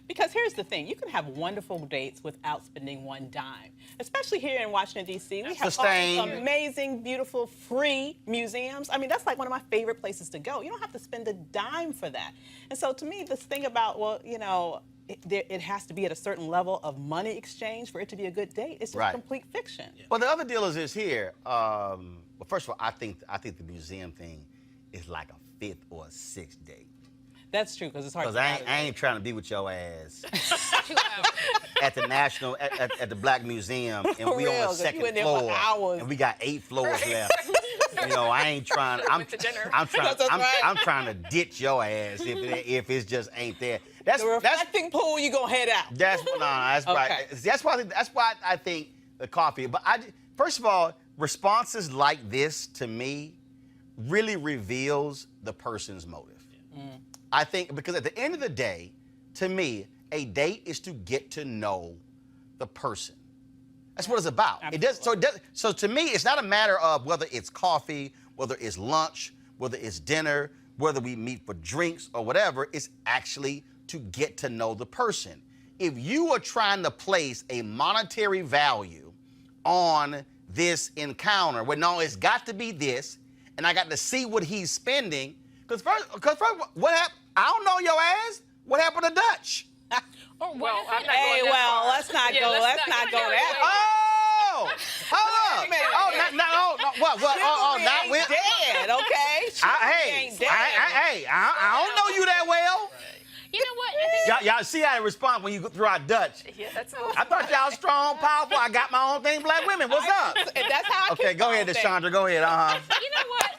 Because here's the thing, you can have wonderful dates without spending one dime. Especially here in Washington, D.C. We have all these amazing, beautiful, free museums. I mean, that's like one of my favorite places to go. You don't have to spend a dime for that. And so to me, this thing about, well, you know, it has to be at a certain level of money exchange for it to be a good date. It's just complete fiction. Well, the other deal is here. Well, first of all, I think the museum thing is like a 5th or a 6th date. That's true, because it's hard. Because I ain't trying to be with your ass at the National, at the Black Museum, and we on the 2nd floor, and we got 8 floors left. You know, I ain't trying. I'm trying to ditch your ass if it just ain't there. That's the reflecting pool. You gonna head out. That's right. That's why I think the coffee. But first of all, responses like this to me really reveals the person's motive. I think because at the end of the day, to me, a date is to get to know the person. That's what it's about. So to me, it's not a matter of whether it's coffee, whether it's lunch, whether it's dinner, whether we meet for drinks or whatever. It's actually to get to know the person. If you are trying to place a monetary value on this encounter, well, no, it's got to be this, and I got to see what he's spending. Because first, what happened? I don't know your ass. What happened to Dutch? Well, I'm not hey, going that far. let's not go. Let's not go that far. Oh, hold up. Not with. Dead, okay? I don't know you that well. You know what? Y'all see how I respond when you throw out Dutch. Yeah, that's a little. I thought y'all strong, powerful. I got my own thing, Black women. What's up? And that's how I Okay, go ahead, Deshandra. Go ahead. You know what?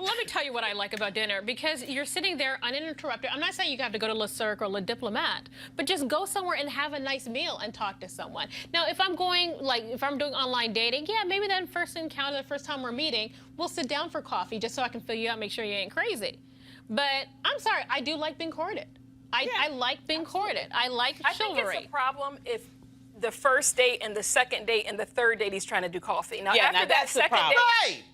Let me tell you what I like about dinner, because you're sitting there uninterrupted. I'm not saying you have to go to Le Cirque or Le Diplomat, but just go somewhere and have a nice meal and talk to someone. Now, if I'm going, if I'm doing online dating, yeah, maybe that first encounter, the first time we're meeting, we'll sit down for coffee just so I can fill you out, make sure you ain't crazy. But I'm sorry, I do like being courted. I like being courted. I like chivalry. I think it's a problem if the first date and the second date and the third date he's trying to do coffee. Now, after that second date,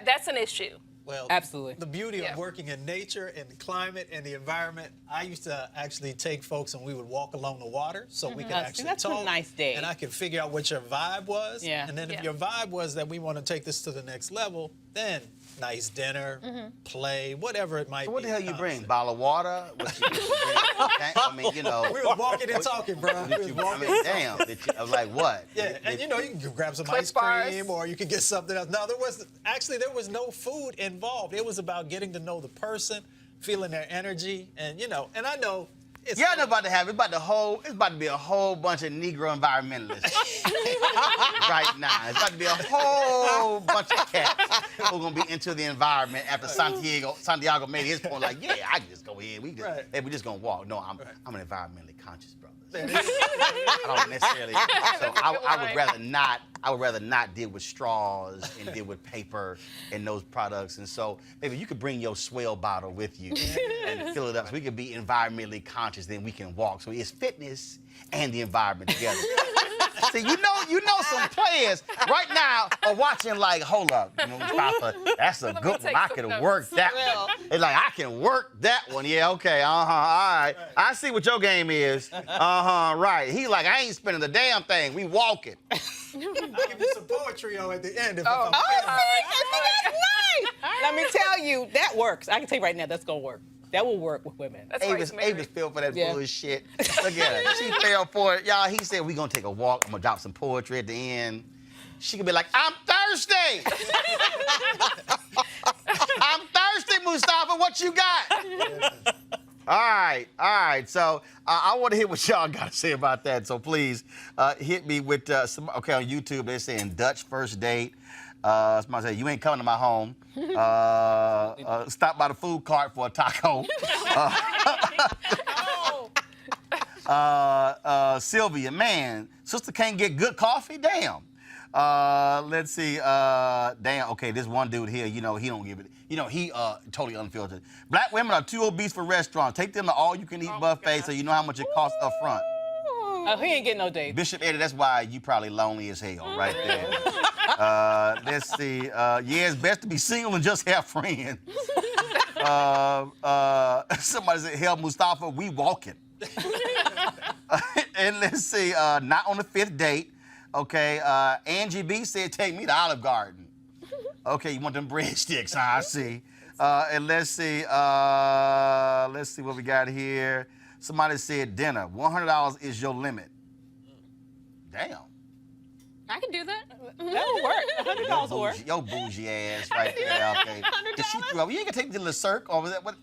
that's an issue. Well, absolutely. The beauty of working in nature and the climate and the environment, I used to actually take folks and we would walk along the water so we could actually that's talk. a nice day. And I could figure out what your vibe was. Yeah. And then if your vibe was that we want to take this to the next level, then nice dinner, play, whatever it might be. So what the hell you bring? Bottle of water? I mean, you know. We were walking and talking, bro. I mean, damn. I was like, what? Yeah, and you know, you can grab some ice cream or you could get something else. No, there was no food involved. It was about getting to know the person, feeling their energy, and you know, and I know it's about to have it's about to be a whole bunch of Negro environmentalists right now. It's about to be a whole bunch of cats who are gonna be into the environment after Santiago made his point. Like, yeah, I can just go here. We just gonna walk. No, I'm an environmentally conscious brother. I don't necessarily. So I would rather not deal with straws and deal with paper and those products. And so maybe you could bring your swell bottle with you and fill it up. So we could be environmentally conscious. Then we can walk. So it's fitness and the environment together. See, you know, some players right now are watching like, hold up, Mustafa, that's a good one. I can work that one. It's like, I can work that one. Yeah, okay, all right. I see what your game is. Right. He like, I ain't spending the damn thing. We walking. I'll give you some poetry at the end. That's nice. Let me tell you, that works. I can tell you right now, that's gonna work. That will work with women. Avis fell for that bullshit. Look at her. She fell for it. Y'all, he said, we gonna take a walk. I'm gonna drop some poetry at the end. She could be like, I'm thirsty. I'm thirsty, Mustafa. What you got? All right. So I want to hear what y'all got to say about that. So please hit me with some. Okay, on YouTube they're saying Dutch first date. Somebody say you ain't coming to my home. Stop by the food cart for a taco. Sylvia, man, sister can't get good coffee. Damn. Let's see. Damn. Okay, this one dude here. You know he don't give it. You know he totally unfiltered. Black women are too obese for restaurants. Take them to all-you-can-eat buffet so you know how much it costs up front. Oh, he ain't getting no date. Bishop Eddie, that's why you probably lonely as hell right there. Let's see. Yeah, it's best to be single and just have friends. Somebody said, hell, Mustafa, we walking. And let's see, not on the 5th date. Okay, Angie B said, take me to Olive Garden. Okay, you want them breadsticks, I see. And let's see what we got here. Somebody said dinner. $100 is your limit. Damn. I can do that. That'll work. $100 will work. Your bougie ass right there. Okay. $100? You ain't gonna take me to Le Cirque or that? What?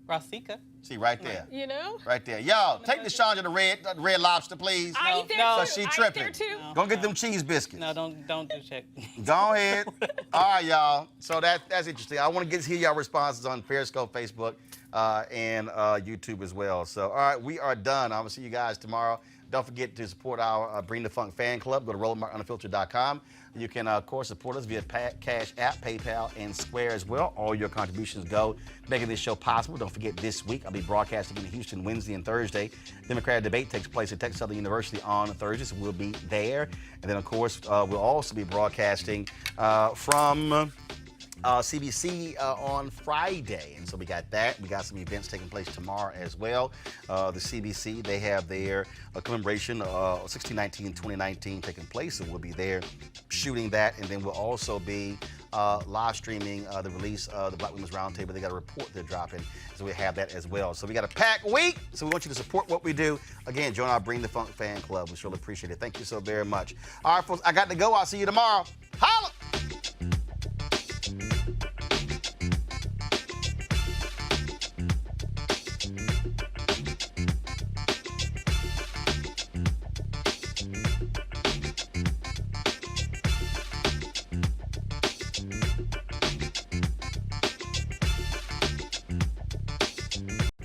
Rosika. See right there. You know? Right there. Y'all, take the Chandra to Red Lobster, please. I eat there no. too. So she I eat tripping. there too. Go get them cheese biscuits. No, don't do check. Go ahead. All right, y'all. So that's interesting. I want to hear y'all responses on Periscope, Facebook, and YouTube as well. So, all right, we are done. I'm going to see you guys tomorrow. Don't forget to support our Bring the Funk fan club. Go to RolandMartinUnfiltered.com. You can, of course, support us via Cash App, PayPal, and Square as well. All your contributions go making this show possible. Don't forget, this week I'll be broadcasting in Houston Wednesday and Thursday. Democratic debate takes place at Texas Southern University on Thursday, so we'll be there. And then, of course, we'll also be broadcasting from CBC on Friday. And so we got that. We got some events taking place tomorrow as well. The CBC, they have their commemoration of 1619-2019 taking place. So we'll be there shooting that. And then we'll also be live streaming the release of the Black Women's Roundtable. They got a report they're dropping. So we have that as well. So we got a packed week. So we want you to support what we do. Again, join our Bring the Funk fan club. We surely appreciate it. Thank you so very much. All right, folks, I got to go. I'll see you tomorrow. Holla!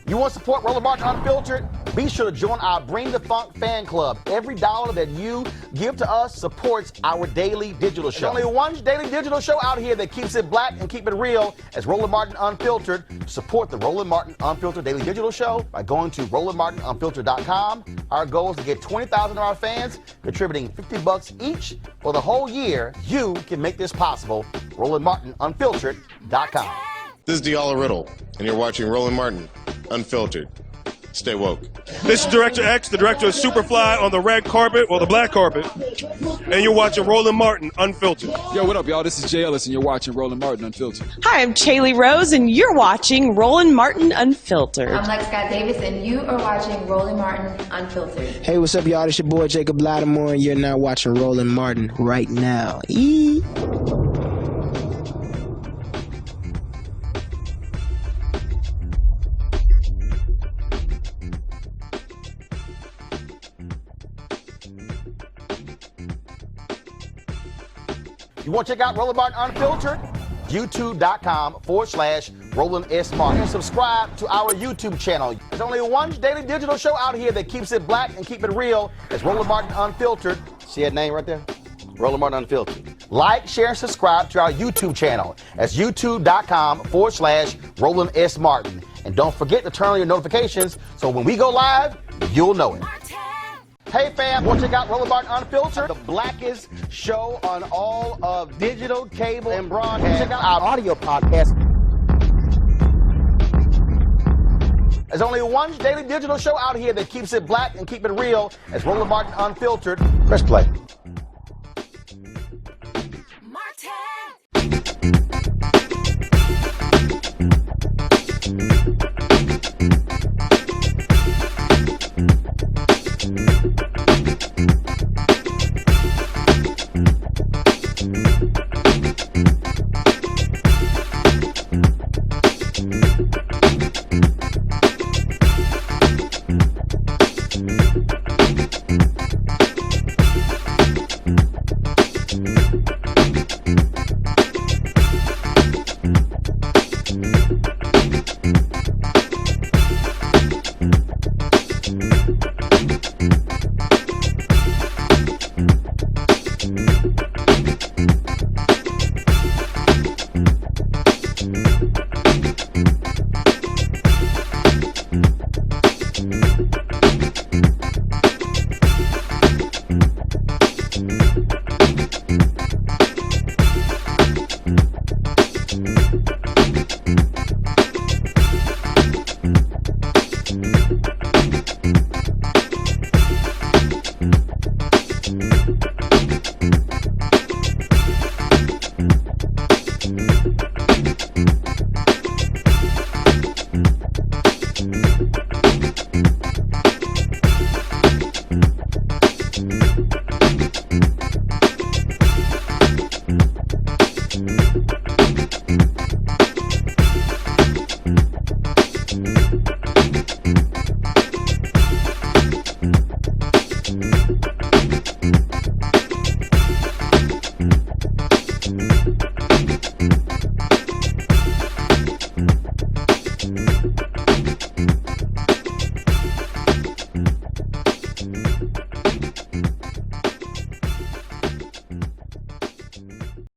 You want to support Roland Martin Unfiltered? Be sure to join our Bring the Funk fan club. Every dollar that you give to us supports our daily digital show. There's only one daily digital show out here that keeps it black and keep it real as Roland Martin Unfiltered. Support the Roland Martin Unfiltered daily digital show by going to RolandMartinUnfiltered.com. Our goal is to get 20,000 of our fans contributing $50 each for the whole year. You can make this possible. RolandMartinUnfiltered.com. This is Diala Riddle, and you're watching Roland Martin Unfiltered. Stay woke. This is Director X, the director of Superfly on the red carpet, or the black carpet, and you're watching Roland Martin Unfiltered. Yo, what up, y'all? This is Jay Ellis, and you're watching Roland Martin Unfiltered. Hi, I'm Chaley Rose, and you're watching Roland Martin Unfiltered. I'm Lex Scott Davis, and you are watching Roland Martin Unfiltered. Hey, what's up, y'all? It's your boy Jacob Lattimore, and you're now watching Roland Martin right now. You want to check out Roland Martin Unfiltered? YouTube.com/Roland S. Martin. And subscribe to our YouTube channel. There's only one daily digital show out here that keeps it black and keep it real. It's Roland Martin Unfiltered. See that name right there? Roland Martin Unfiltered. Like, share, and subscribe to our YouTube channel. That's YouTube.com/Roland S. Martin. And don't forget to turn on your notifications so when we go live, you'll know it. Hey fam, want to check out Roland Martin Unfiltered, the blackest show on all of digital, cable, and broadcast. Check out our audio podcast. There's only one daily digital show out here that keeps it black and keep it real. It's Roland Martin Unfiltered. Press play.